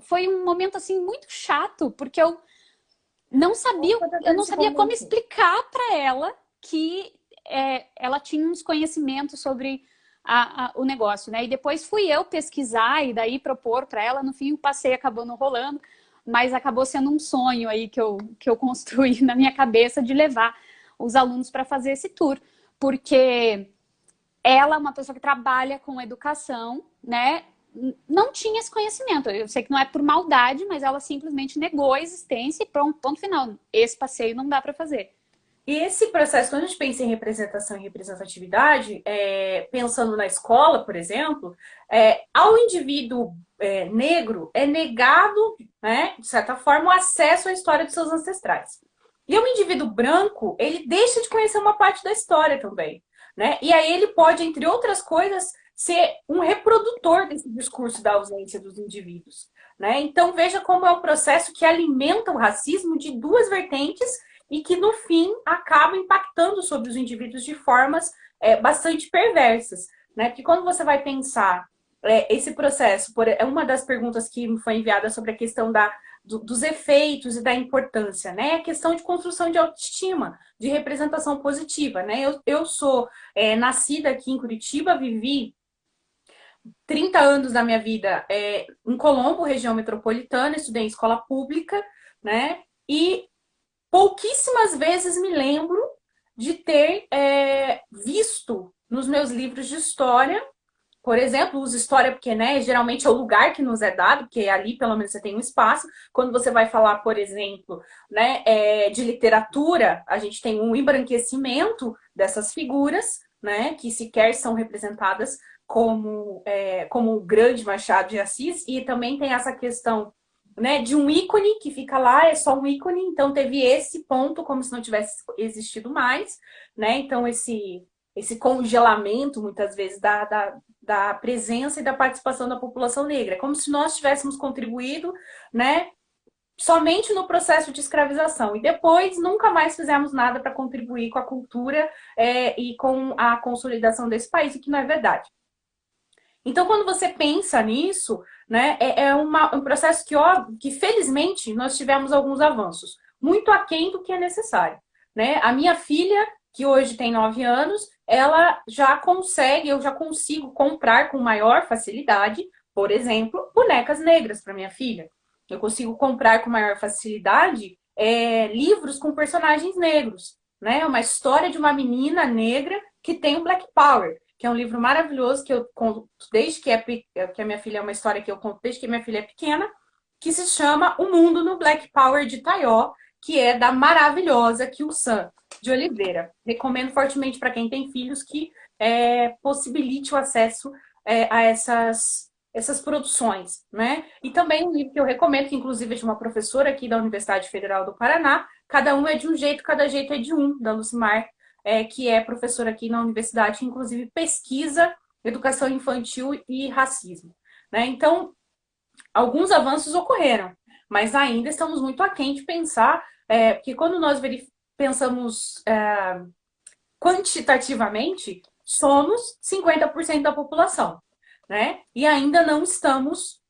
foi um momento assim muito chato, porque eu não sabia como explicar para ela que ela tinha uns conhecimentos sobre o negócio, né? E depois fui eu pesquisar e daí propor para ela, no fim o passeio acabou não rolando, mas acabou sendo um sonho aí que eu construí na minha cabeça de levar os alunos para fazer esse tour, porque ela é uma pessoa que trabalha com educação, né? Não tinha esse conhecimento. Eu sei que não é por maldade, mas ela simplesmente negou a existência e pronto, ponto final. Esse passeio não dá para fazer. E esse processo, quando a gente pensa em representação e representatividade, pensando na escola, por exemplo, ao indivíduo negro é negado, né, de certa forma, o acesso à história dos seus ancestrais. E o indivíduo branco, ele deixa de conhecer uma parte da história também. Né? E aí ele pode, entre outras coisas, ser um reprodutor desse discurso da ausência dos indivíduos. Né? Então veja como é um processo que alimenta o racismo de duas vertentes e que, no fim, acaba impactando sobre os indivíduos de formas bastante perversas. Né? Porque quando você vai pensar esse processo, é uma das perguntas que me foi enviada sobre a questão dos efeitos e da importância, né? A questão de construção de autoestima, de representação positiva, né? Eu sou nascida aqui em Curitiba, vivi 30 anos da minha vida em Colombo, região metropolitana, estudei em escola pública, né? E pouquíssimas vezes me lembro de ter visto nos meus livros de história, por exemplo, uso história porque, né, geralmente é o lugar que nos é dado, porque ali pelo menos você tem um espaço. Quando você vai falar, por exemplo, né, de literatura, a gente tem um embranquecimento dessas figuras, né, que sequer são representadas como o grande Machado de Assis, e também tem essa questão, né, de um ícone que fica lá, é só um ícone, então teve esse ponto como se não tivesse existido mais, né? Então esse congelamento, muitas vezes, da presença e da participação da população negra, como se nós tivéssemos contribuído, né, somente no processo de escravização e depois nunca mais fizemos nada para contribuir com a cultura e com a consolidação desse país, o que não é verdade. Então, quando você pensa nisso, né, um processo que, felizmente, nós tivemos alguns avanços, muito aquém do que é necessário. Né? A minha filha, que hoje tem 9 anos, ela já consegue, eu já consigo comprar com maior facilidade, por exemplo, bonecas negras para minha filha. Eu consigo comprar com maior facilidade livros com personagens negros. Né? Uma história de uma menina negra que tem o Black Power, que é um livro maravilhoso que eu conto desde que a minha filha é uma história que eu conto desde que minha filha é pequena, que se chama O Mundo no Black Power de Taió, que é da maravilhosa Kyu-san de Oliveira. Recomendo fortemente para quem tem filhos que possibilite o acesso a essas essas produções, né? E também um livro que eu recomendo, que inclusive é de uma professora aqui da Universidade Federal do Paraná, Cada Um é de um Jeito, Cada Jeito é de Um, da Lucimar, que é professora aqui na universidade, que inclusive pesquisa educação infantil e racismo, né? Então, alguns avanços ocorreram, mas ainda estamos muito aquém de pensar, que quando nós pensamos quantitativamente, somos 50% da população, né? E ainda não estamos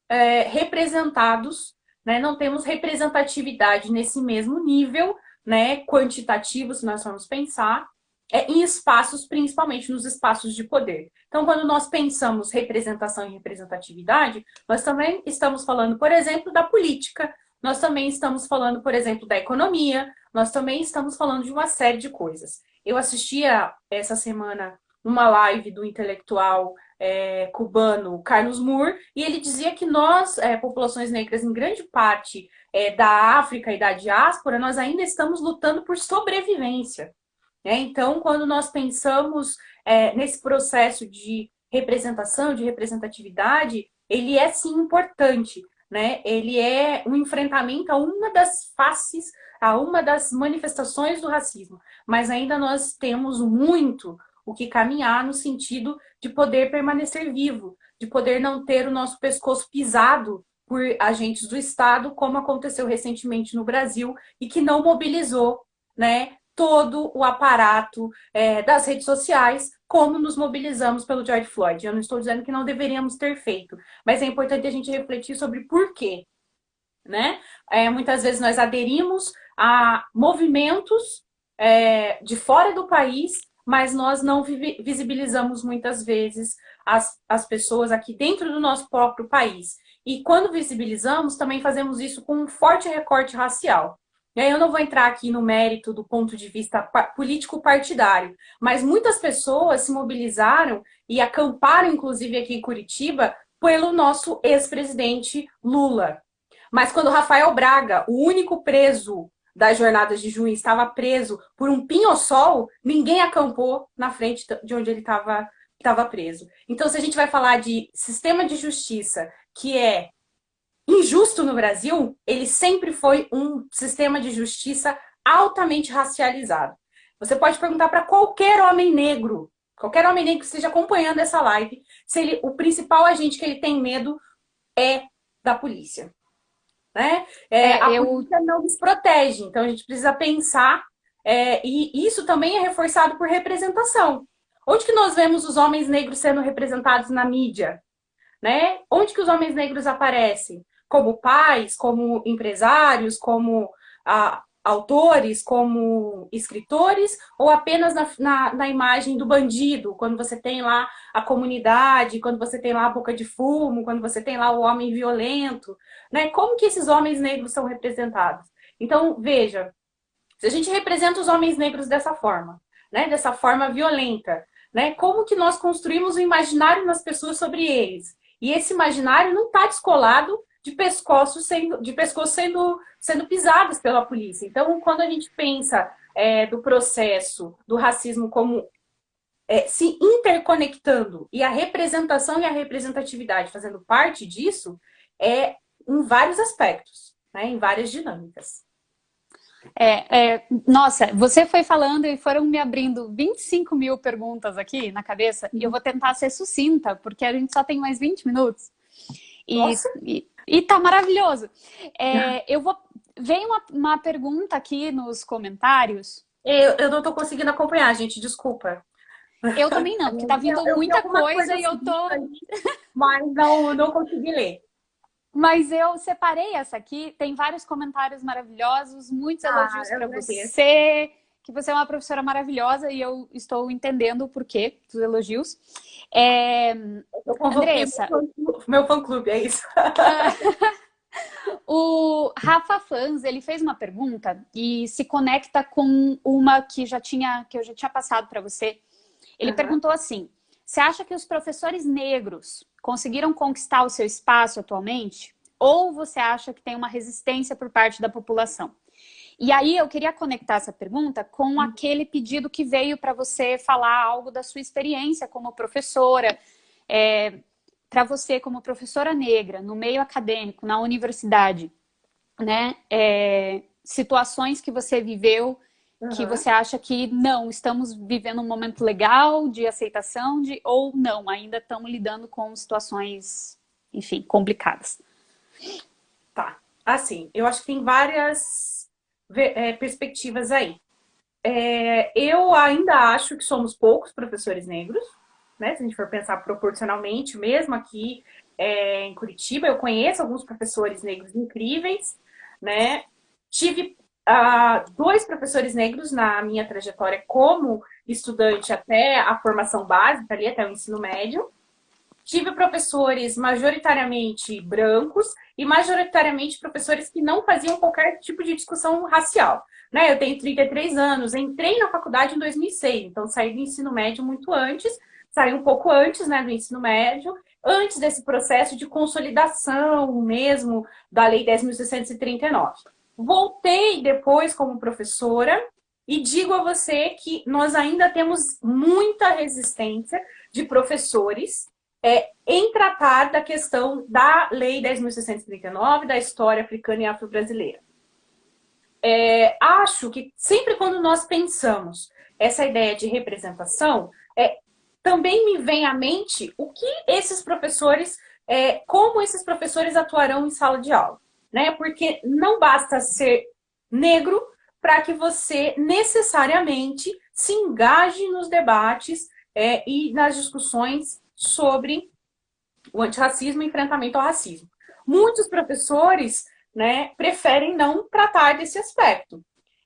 representados, né? Não temos representatividade nesse mesmo nível, né? Quantitativo, se nós formos pensar, em espaços, principalmente nos espaços de poder. Então, quando nós pensamos representação e representatividade, nós também estamos falando, por exemplo, da política, nós também estamos falando, por exemplo, da economia, nós também estamos falando de uma série de coisas. Eu assistia essa semana uma live do intelectual cubano Carlos Moore, e ele dizia que nós, populações negras, em grande parte da África e da diáspora, nós ainda estamos lutando por sobrevivência. Né? Então, quando nós pensamos nesse processo de representação, de representatividade, ele é sim importante, né? Ele é um enfrentamento a uma das faces, a uma das manifestações do racismo. Mas ainda nós temos muito o que caminhar no sentido de poder permanecer vivo, de poder não ter o nosso pescoço pisado por agentes do Estado, como aconteceu recentemente no Brasil, e que não mobilizou, né, todo o aparato das redes sociais, como nos mobilizamos pelo George Floyd. Eu não estou dizendo que não deveríamos ter feito, mas é importante a gente refletir sobre por quê, né? Muitas vezes nós aderimos a movimentos de fora do país, mas nós não visibilizamos muitas vezes as pessoas aqui dentro do nosso próprio país. E quando visibilizamos, também fazemos isso com um forte recorte racial. Eu não vou entrar aqui no mérito do ponto de vista político-partidário, mas muitas pessoas se mobilizaram e acamparam, inclusive aqui em Curitiba, pelo nosso ex-presidente Lula. Mas quando Rafael Braga, o único preso das jornadas de junho, estava preso por um pinho-sol, ninguém acampou na frente de onde ele estava preso. Então, se a gente vai falar de sistema de justiça que é injusto no Brasil, ele sempre foi um sistema de justiça altamente racializado. Você pode perguntar para qualquer homem negro que esteja acompanhando essa live, se o principal agente que ele tem medo é da polícia. Né? A polícia não nos protege, então a gente precisa pensar, e isso também é reforçado por representação. Onde que nós vemos os homens negros sendo representados na mídia? Né? Onde que os homens negros aparecem? Como pais, como empresários, como autores, como escritores, ou apenas na imagem do bandido, quando você tem lá a comunidade, quando você tem lá a boca de fumo, quando você tem lá o homem violento, né? Como que esses homens negros são representados? Então, veja, se a gente representa os homens negros dessa forma, né? Dessa forma violenta, né? Como que nós construímos o imaginário nas pessoas sobre eles? E esse imaginário não está descolado de pescoços sendo pisados pela polícia. Então, quando a gente pensa do processo do racismo como se interconectando e a representação e a representatividade fazendo parte disso, em vários aspectos, né, em várias dinâmicas. Nossa, você foi falando e foram me abrindo 25 mil perguntas aqui na cabeça, e eu vou tentar ser sucinta, porque a gente só tem mais 20 minutos. E tá maravilhoso. Veio uma pergunta aqui nos comentários. Eu não tô conseguindo acompanhar, gente, desculpa. Eu também não, porque tá vindo muita coisa e eu tô... Mas não consegui ler. Mas eu separei essa aqui, tem vários comentários maravilhosos, muitos elogios para você, que você é uma professora maravilhosa e eu estou entendendo o porquê dos elogios. Eu convoquei Andressa, meu fã-clube, é isso. O Rafa Fans, ele fez uma pergunta e se conecta com uma que eu já tinha passado para você. Ele perguntou assim: você acha que os professores negros conseguiram conquistar o seu espaço atualmente? Ou você acha que tem uma resistência por parte da população? E aí eu queria conectar essa pergunta com aquele pedido que veio para você falar algo da sua experiência como professora. para você, como professora negra, no meio acadêmico, na universidade, né? Situações que você viveu que Aham. você acha que não, estamos vivendo um momento legal de aceitação, ou não, ainda estamos lidando com situações, enfim, complicadas. Tá. Assim, eu acho que tem várias perspectivas aí. Eu ainda acho que somos poucos professores negros, né? Se a gente for pensar proporcionalmente, mesmo aqui em Curitiba, eu conheço alguns professores negros incríveis, né? Tive dois professores negros na minha trajetória como estudante até a formação básica, ali até o ensino médio. Tive professores majoritariamente brancos e majoritariamente professores que não faziam qualquer tipo de discussão racial. Né? Eu tenho 33 anos, entrei na faculdade em 2006, então saí do ensino médio muito antes, saí um pouco antes, né, do ensino médio, antes desse processo de consolidação mesmo da Lei 10.639. Voltei depois como professora e digo a você que nós ainda temos muita resistência de professores em tratar da questão da Lei 10.639, da história africana e afro-brasileira. Acho que sempre quando nós pensamos essa ideia de representação, também me vem à mente o que esses professores, como esses professores atuarão em sala de aula. Né? Porque não basta ser negro para que você necessariamente se engaje nos debates e nas discussões sobre o antirracismo e enfrentamento ao racismo. Muitos professores, né, preferem não tratar desse aspecto.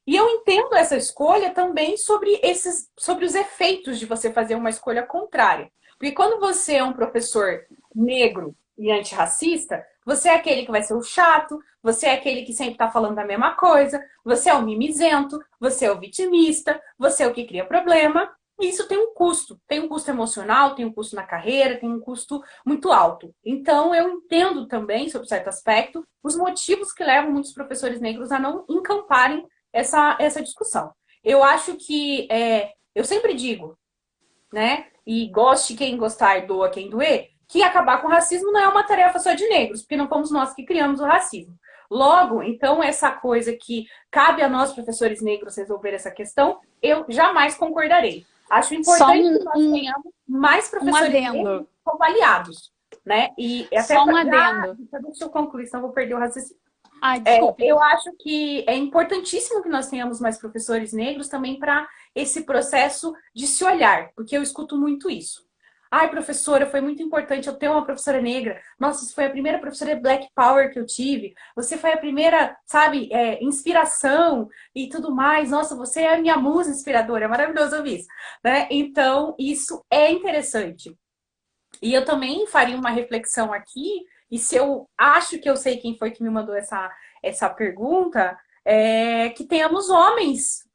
E eu entendo essa escolha também sobre os efeitos de você fazer uma escolha contrária. Porque quando você é um professor negro e antirracista, você é aquele que vai ser o chato, você é aquele que sempre está falando a mesma coisa, você é o mimizento, você é o vitimista, você é o que cria problema. E isso tem um custo emocional, tem um custo na carreira, tem um custo muito alto. Então, eu entendo também, sob certo aspecto, os motivos que levam muitos professores negros a não encamparem essa discussão. Eu acho que, eu sempre digo, né, e goste quem gostar, doa quem doer, que acabar com o racismo não é uma tarefa só de negros, porque não fomos nós que criamos o racismo. Logo, então, essa coisa que cabe a nós, professores negros, resolver essa questão, eu jamais concordarei. Acho Só importante que nós tenhamos mais um professores negros adendo. como aliados, né? E até Só um adendo. deixa eu concluir, senão eu vou perder o raciocínio. Ai, desculpe. Eu acho que é importantíssimo que nós tenhamos mais professores negros também para esse processo de se olhar, porque eu escuto muito isso. Ai, professora, foi muito importante eu ter uma professora negra. Nossa, você foi a primeira professora Black Power que eu tive. Você foi a primeira, sabe, inspiração e tudo mais. Nossa, você é a minha musa inspiradora. É maravilhoso ouvir isso, né? Então, isso é interessante. E eu também faria uma reflexão aqui, e se eu acho que eu sei quem foi que me mandou essa pergunta, que tenhamos homens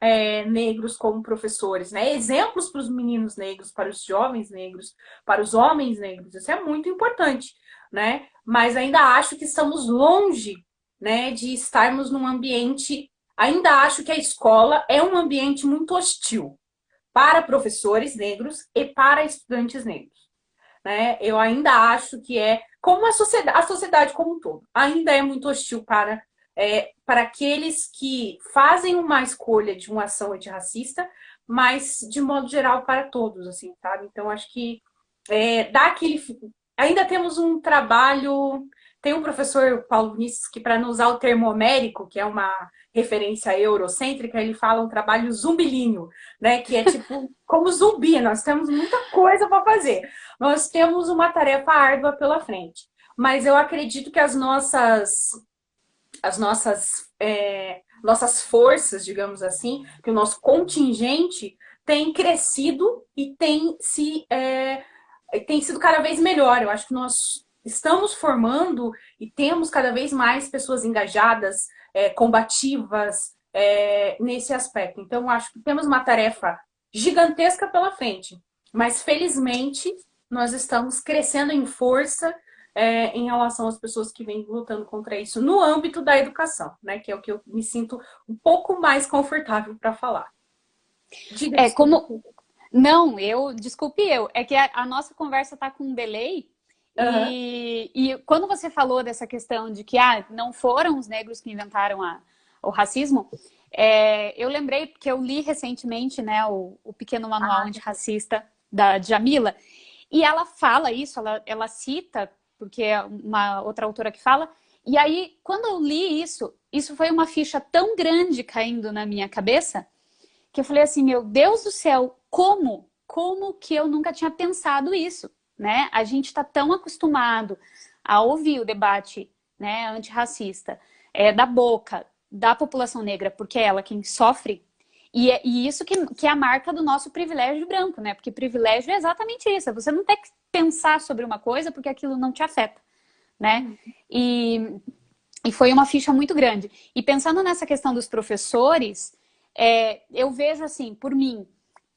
negros como professores, né? Exemplos para os meninos negros, para os jovens negros, para os homens negros. Isso é muito importante, né? Mas ainda acho que estamos longe, né, de estarmos num ambiente. Ainda acho que a escola é um ambiente muito hostil para professores negros e para estudantes negros. Né? Eu ainda acho que como a sociedade como um todo, ainda é muito hostil para aqueles que fazem uma escolha de uma ação antirracista, mas de modo geral para todos, assim, sabe? Então acho que dá aquele. Ainda temos um trabalho. Tem um professor, Paulo Vinícius, que para não usar o termo homérico, que é uma referência eurocêntrica, ele fala um trabalho zumbilinho, né? Que é tipo como zumbi, nós temos muita coisa para fazer. Nós temos uma tarefa árdua pela frente. Mas eu acredito que nossas forças, digamos assim, que o nosso contingente tem crescido e tem sido cada vez melhor. Eu acho que nós estamos formando e temos cada vez mais pessoas engajadas, combativas, nesse aspecto. Então, eu acho que temos uma tarefa gigantesca pela frente, mas felizmente nós estamos crescendo em força em relação às pessoas que vêm lutando contra isso no âmbito da educação, né? Que é o que eu me sinto um pouco mais confortável para falar. Diga, Como. Não, desculpe eu. É que a nossa conversa tá com um delay Aham. E quando você falou dessa questão de que não foram os negros que inventaram o racismo, eu lembrei que eu li recentemente, né, o Pequeno Manual Antirracista da Djamila, e ela fala isso, ela cita, porque é uma outra autora que fala, e aí, quando eu li isso foi uma ficha tão grande caindo na minha cabeça, que eu falei assim, meu Deus do céu, como que eu nunca tinha pensado isso, né? A gente está tão acostumado a ouvir o debate, né, antirracista, da boca da população negra, porque é ela quem sofre, e isso que é a marca do nosso privilégio branco, né? Porque privilégio é exatamente isso, é você não ter que pensar sobre uma coisa porque aquilo não te afeta, né? E foi uma ficha muito grande. E pensando nessa questão dos professores, eu vejo assim, por mim,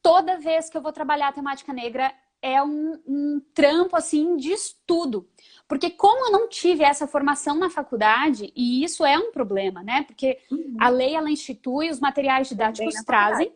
toda vez que eu vou trabalhar a temática negra é um trampo assim de estudo. Porque como eu não tive essa formação na faculdade, e isso é um problema, né? Porque a lei, ela institui, os materiais Também didáticos na faculdade. trazem,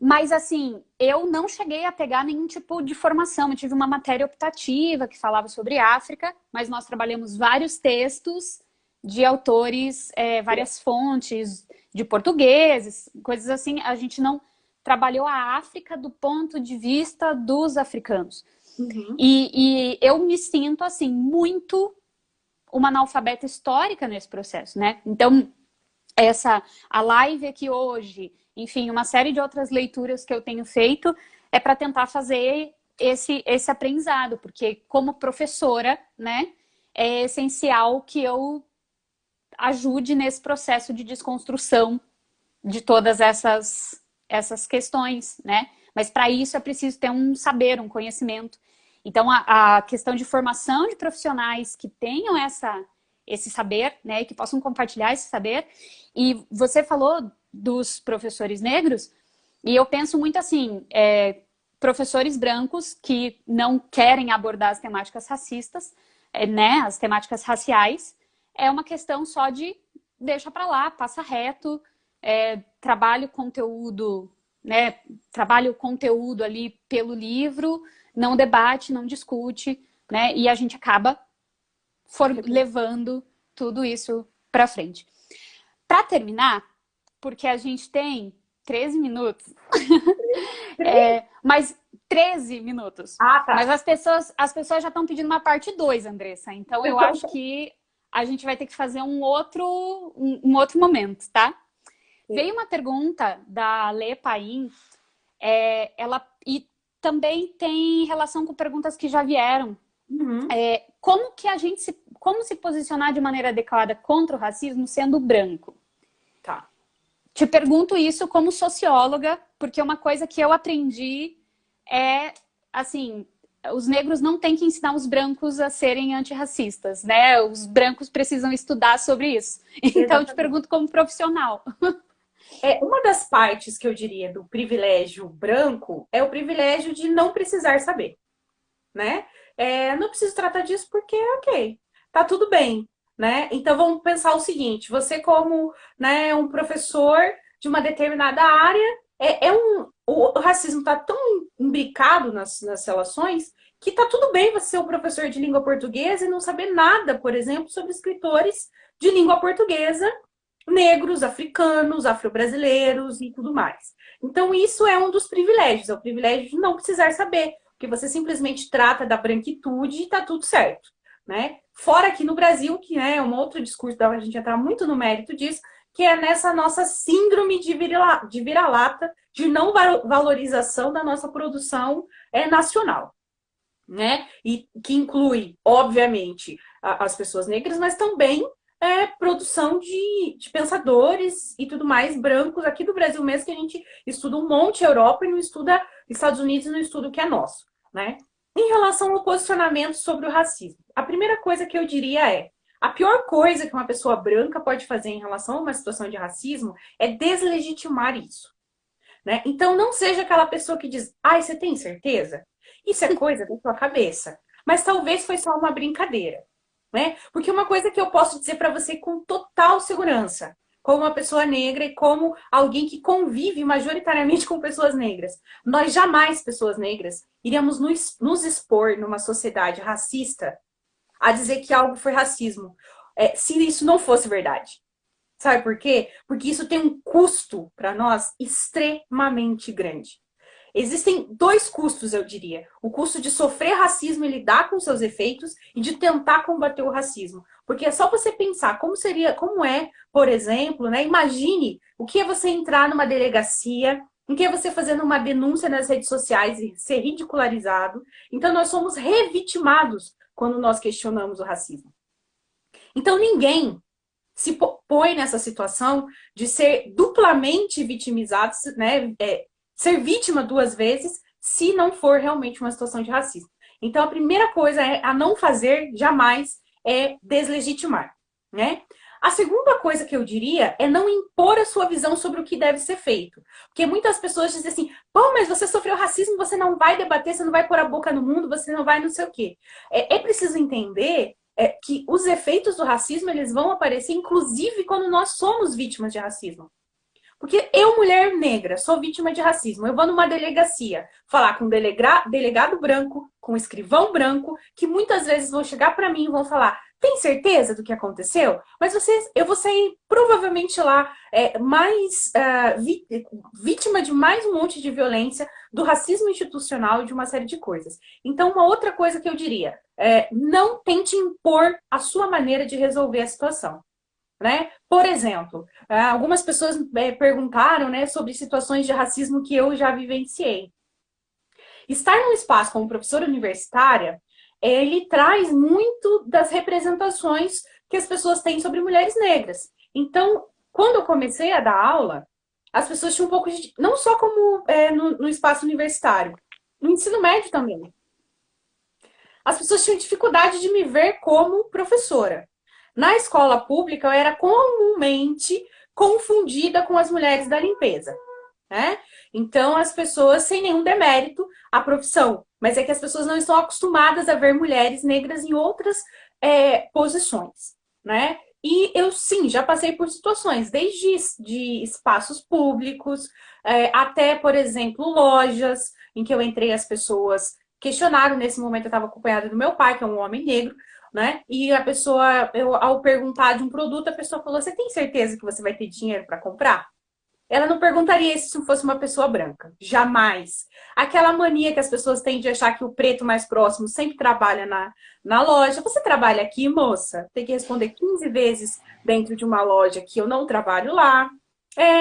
mas assim, eu não cheguei a pegar nenhum tipo de formação. Eu tive uma matéria optativa que falava sobre África, mas nós trabalhamos vários textos de autores, várias fontes de portugueses, coisas assim. A gente não trabalhou a África do ponto de vista dos africanos. Uhum. E eu me sinto, assim, muito uma analfabeta histórica nesse processo, né? Então, a live aqui hoje, enfim, uma série de outras leituras que eu tenho feito é para tentar fazer esse aprendizado, porque como professora, né, é essencial que eu ajude nesse processo de desconstrução de todas essas questões, né? Mas para isso é preciso ter um saber, um conhecimento. Então, a questão de formação de profissionais que tenham esse saber, né, e que possam compartilhar esse saber. E você falou dos professores negros, e eu penso muito assim, professores brancos que não querem abordar as temáticas racistas, né, as temáticas raciais, é uma questão só de deixa para lá, passa reto, trabalha o conteúdo, né, trabalha o conteúdo ali pelo livro, não debate, não discute, né, e a gente acaba levando tudo isso para frente. Para terminar, porque a gente tem 13 minutos, mas 13 minutos. Ah, Mas tá. as pessoas já estão pedindo uma parte 2, Andressa. Então eu acho que a gente vai ter que fazer um outro momento, tá? Veio uma pergunta da Lê Paim, e também tem relação com perguntas que já vieram. Uhum. Como se posicionar de maneira adequada contra o racismo sendo branco? Tá. Te pergunto isso como socióloga, porque uma coisa que eu aprendi é, assim, os negros não têm que ensinar os brancos a serem antirracistas, né? Os brancos precisam estudar sobre isso. Então, eu te Exatamente. pergunto como profissional. Uma das partes que eu diria do privilégio branco é o privilégio de não precisar saber, né? Não preciso tratar disso porque, ok, tá tudo bem, né? Então vamos pensar o seguinte: você como, né, um professor de uma determinada área, o racismo tá tão imbricado nas relações que tá tudo bem você ser um professor de língua portuguesa e não saber nada, por exemplo, sobre escritores de língua portuguesa negros, africanos, afro-brasileiros e tudo mais. Então, isso é um dos privilégios, é o privilégio de não precisar saber, porque você simplesmente trata da branquitude e tá tudo certo, né? Fora aqui no Brasil, que é um outro discurso, da a gente entrar muito no mérito disso, que é nessa nossa síndrome de vira-lata, de não valorização da nossa produção nacional, né? E que inclui, obviamente, as pessoas negras, mas também produção de pensadores e tudo mais brancos aqui do Brasil mesmo, que a gente estuda um monte Europa e não estuda Estados Unidos e não estuda o que é nosso, né? Em relação ao posicionamento sobre o racismo, a primeira coisa que eu diria é: a pior coisa que uma pessoa branca pode fazer em relação a uma situação de racismo é deslegitimar isso, né? Então não seja aquela pessoa que diz: ai, você tem certeza? Isso é coisa da sua cabeça. Mas talvez foi só uma brincadeira, né? Porque uma coisa que eu posso dizer para você com total segurança: como uma pessoa negra e como alguém que convive majoritariamente com pessoas negras. Nós jamais, pessoas negras, iríamos nos expor numa sociedade racista a dizer que algo foi racismo, se isso não fosse verdade. Sabe por quê? Porque isso tem um custo para nós extremamente grande. Existem dois custos, eu diria. O custo de sofrer racismo e lidar com seus efeitos e de tentar combater o racismo. Porque é só você pensar como é, por exemplo, né? Imagine o que é você entrar numa delegacia, o que é você fazendo uma denúncia nas redes sociais e ser ridicularizado. Então, nós somos revitimados quando nós questionamos o racismo. Então, ninguém se põe nessa situação de ser duplamente vitimizado, né? Ser vítima duas vezes, se não for realmente uma situação de racismo. Então, a primeira coisa a não fazer, jamais, é deslegitimar, né? A segunda coisa que eu diria é não impor a sua visão sobre o que deve ser feito. Porque muitas pessoas dizem assim, pô, mas você sofreu racismo, você não vai debater, você não vai pôr a boca no mundo, você não vai não sei o quê. É preciso entender que os efeitos do racismo, eles vão aparecer, inclusive, quando nós somos vítimas de racismo. Porque eu, mulher negra, sou vítima de racismo. Eu vou numa delegacia falar com um delegado branco, com um escrivão branco, que muitas vezes vão chegar para mim e vão falar, tem certeza do que aconteceu? Mas eu vou sair provavelmente lá vítima de mais um monte de violência, do racismo institucional e de uma série de coisas. Então, uma outra coisa que eu diria, não tente impor a sua maneira de resolver a situação. Né? Por exemplo, algumas pessoas perguntaram, né, sobre situações de racismo que eu já vivenciei. Estar num espaço como professora universitária, ele traz muito das representações que as pessoas têm sobre mulheres negras. Então, quando eu comecei a dar aula, as pessoas tinham um pouco de... Não só como no espaço universitário, no ensino médio também. As pessoas tinham dificuldade de me ver como professora. Na escola pública, eu era comumente confundida com as mulheres da limpeza, né? Então, as pessoas, sem nenhum demérito, a profissão. Mas é que as pessoas não estão acostumadas a ver mulheres negras em outras posições, né? E eu, sim, já passei por situações, desde de espaços públicos, até, por exemplo, lojas, em que eu entrei, as pessoas questionaram. Nesse momento, eu estava acompanhada do meu pai, que é um homem negro, né? E a pessoa, ao perguntar de um produto, a pessoa falou, você tem certeza que você vai ter dinheiro para comprar? Ela não perguntaria isso se fosse uma pessoa branca. Jamais. Aquela mania que as pessoas têm de achar que o preto mais próximo sempre trabalha na loja. Você trabalha aqui, moça? Tem que responder 15 vezes dentro de uma loja que eu não trabalho lá.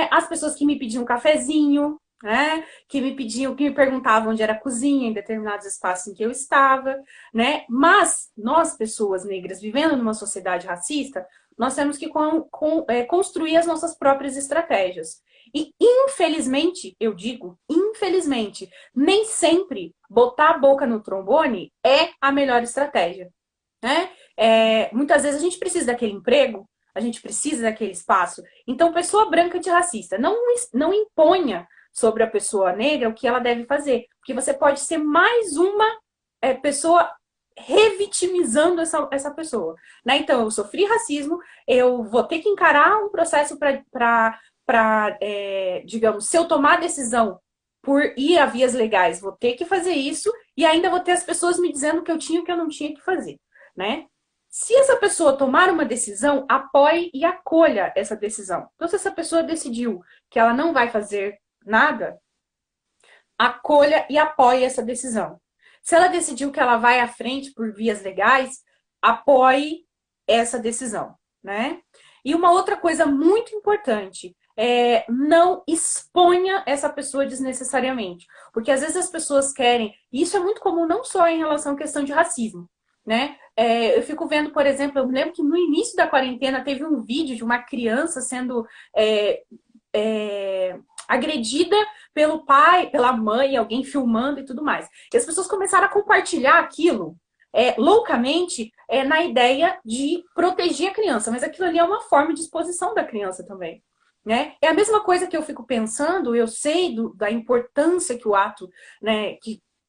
As pessoas que me pediam um cafezinho, né? Que me perguntavam onde era a cozinha em determinados espaços em que eu estava, né? Mas nós, pessoas negras, vivendo numa sociedade racista, nós temos que construir as nossas próprias estratégias. E, infelizmente, eu digo, infelizmente, nem sempre botar a boca no trombone é a melhor estratégia, né? Muitas vezes a gente precisa daquele emprego, a gente precisa daquele espaço. Então, pessoa branca antirracista, não imponha sobre a pessoa negra o que ela deve fazer. Porque você pode ser mais uma pessoa revitimizando essa pessoa. Né? Então, eu sofri racismo, eu vou ter que encarar um processo para, digamos, se eu tomar a decisão por ir a vias legais, vou ter que fazer isso e ainda vou ter as pessoas me dizendo que eu tinha e que eu não tinha que fazer. Né? Se essa pessoa tomar uma decisão, apoie e acolha essa decisão. Então, se essa pessoa decidiu que ela não vai fazer nada, acolha e apoie essa decisão. Se ela decidiu que ela vai à frente por vias legais, apoie essa decisão, né? E uma outra coisa muito importante não exponha essa pessoa desnecessariamente. Porque às vezes as pessoas querem, e isso é muito comum não só em relação à questão de racismo, né? Eu fico vendo, por exemplo, eu me lembro que no início da quarentena teve um vídeo de uma criança sendo agredida pelo pai, pela mãe, alguém filmando e tudo mais. E as pessoas começaram a compartilhar aquilo loucamente na ideia de proteger a criança. Mas aquilo ali é uma forma de exposição da criança também. Né? É a mesma coisa que eu fico pensando, eu sei da importância que o ato, né,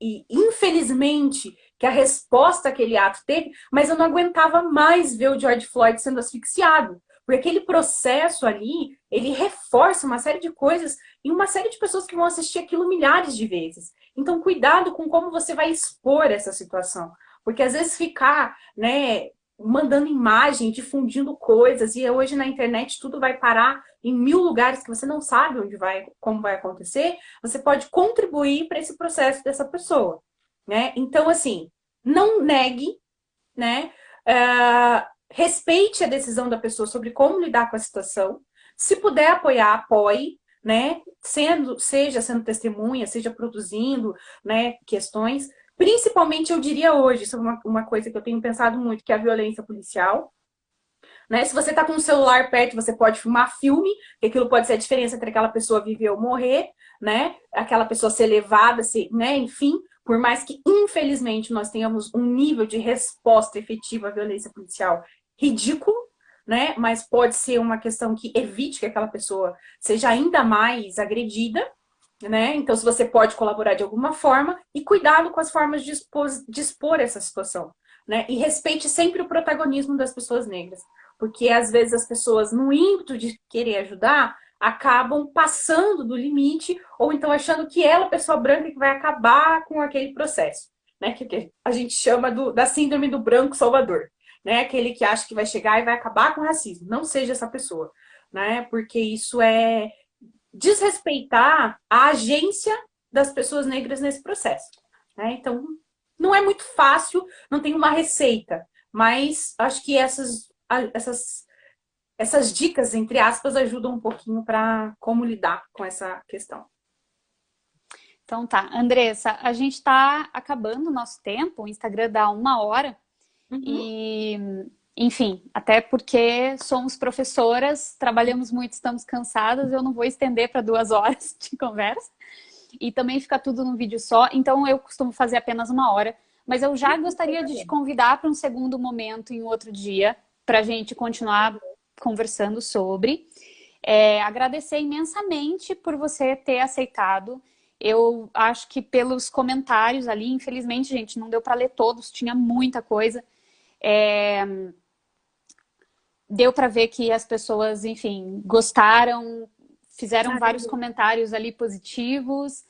e infelizmente que a resposta àquele ato teve, mas eu não aguentava mais ver o George Floyd sendo asfixiado. Porque aquele processo ali, ele reforça uma série de coisas e uma série de pessoas que vão assistir aquilo milhares de vezes. Então, cuidado com como você vai expor essa situação. Porque às vezes ficar, né, mandando imagem, difundindo coisas, e hoje na internet tudo vai parar em 1000 lugares que você não sabe onde vai, como vai acontecer, você pode contribuir para esse processo dessa pessoa, né? Então, assim, não negue, né? Respeite a decisão da pessoa sobre como lidar com a situação. Se puder apoiar, apoie, né? Seja sendo testemunha, seja produzindo, né, questões. Principalmente, eu diria hoje, isso é uma coisa que eu tenho pensado muito, que é a violência policial. Né? Se você está com o celular perto, você pode filmar filme, que aquilo pode ser a diferença entre aquela pessoa viver ou morrer, né? Aquela pessoa ser levada, né? Enfim, por mais que, infelizmente, nós tenhamos um nível de resposta efetiva à violência policial ridículo, né? Mas pode ser uma questão que evite que aquela pessoa seja ainda mais agredida, né? Então, se você pode colaborar de alguma forma, e cuidado com as formas de expor essa situação, né? E respeite sempre o protagonismo das pessoas negras. Porque às vezes as pessoas, no ímpeto de querer ajudar, acabam passando do limite, ou então achando que ela, pessoa branca, que vai acabar com aquele processo, né? Que a gente chama da síndrome do branco salvador, né? Aquele que acha que vai chegar e vai acabar com o racismo. Não seja essa pessoa, né? Porque isso é desrespeitar a agência das pessoas negras nesse processo, né? Então, não é muito fácil, não tem uma receita, mas acho que essas dicas, entre aspas, ajudam um pouquinho para como lidar com essa questão. Então tá, Andressa, a gente está acabando o nosso tempo, o Instagram dá 1 hora e, enfim, até porque somos professoras, trabalhamos muito, estamos cansadas, eu não vou estender para 2 horas de conversa e também fica tudo num vídeo só, então eu costumo fazer apenas 1 hora, mas eu já gostaria de te convidar para um segundo momento em outro dia, para a gente continuar conversando sobre. Agradecer imensamente por você ter aceitado. Eu acho que pelos comentários ali, infelizmente, gente, não deu para ler todos, tinha muita coisa. Deu para ver que as pessoas, enfim, gostaram, fizeram vários comentários ali positivos.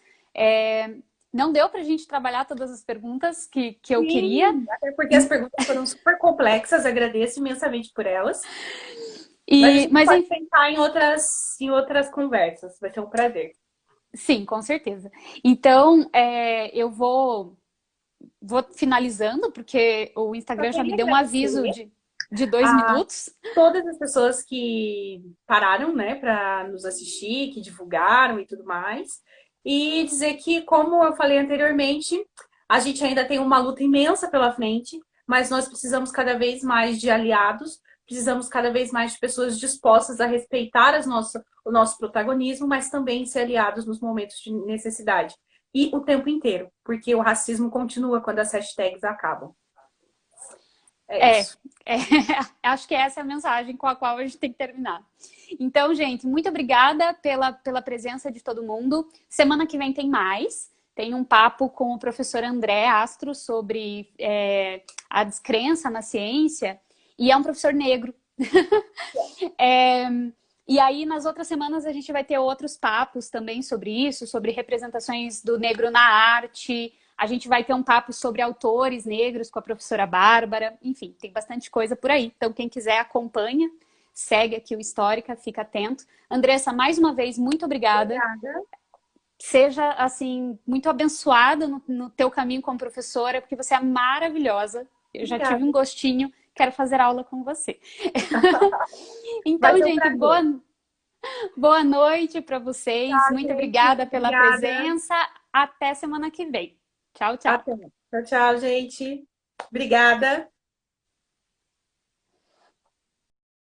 Não deu para a gente trabalhar todas as perguntas que eu queria. Até porque as perguntas foram super complexas, agradeço imensamente por elas. Mas a gente pode pensar em outras conversas, vai ser um prazer. Sim, com certeza. Então, eu vou finalizando, porque o Instagram já me deu um aviso de 2 minutos. Todas as pessoas que pararam, né, para nos assistir, que divulgaram e tudo mais. E dizer que, como eu falei anteriormente, a gente ainda tem uma luta imensa pela frente, mas nós precisamos cada vez mais de aliados, precisamos cada vez mais de pessoas dispostas a respeitar o nosso protagonismo, mas também ser aliados nos momentos de necessidade. E o tempo inteiro, porque o racismo continua quando as hashtags acabam. Acho que essa é a mensagem com a qual a gente tem que terminar. Então, gente, muito obrigada pela presença de todo mundo. Semana que vem tem mais. Tem um papo com o professor André Astro sobre a descrença na ciência. E é um professor negro. E aí, nas outras semanas, a gente vai ter outros papos também sobre isso, sobre representações do negro na arte. A gente vai ter um papo sobre autores negros com a professora Bárbara. Enfim, tem bastante coisa por aí. Então, quem quiser, acompanha. Segue aqui o Histórica, fica atento. Andressa, mais uma vez, muito obrigada. Obrigada. Seja, assim, muito abençoada no teu caminho como professora, porque você é maravilhosa. Eu já tive um gostinho, quero fazer aula com você. Então, gente, boa noite para vocês. Muito obrigada pela presença. Até semana que vem. Tchau, tchau. Tchau, tchau, gente. Obrigada.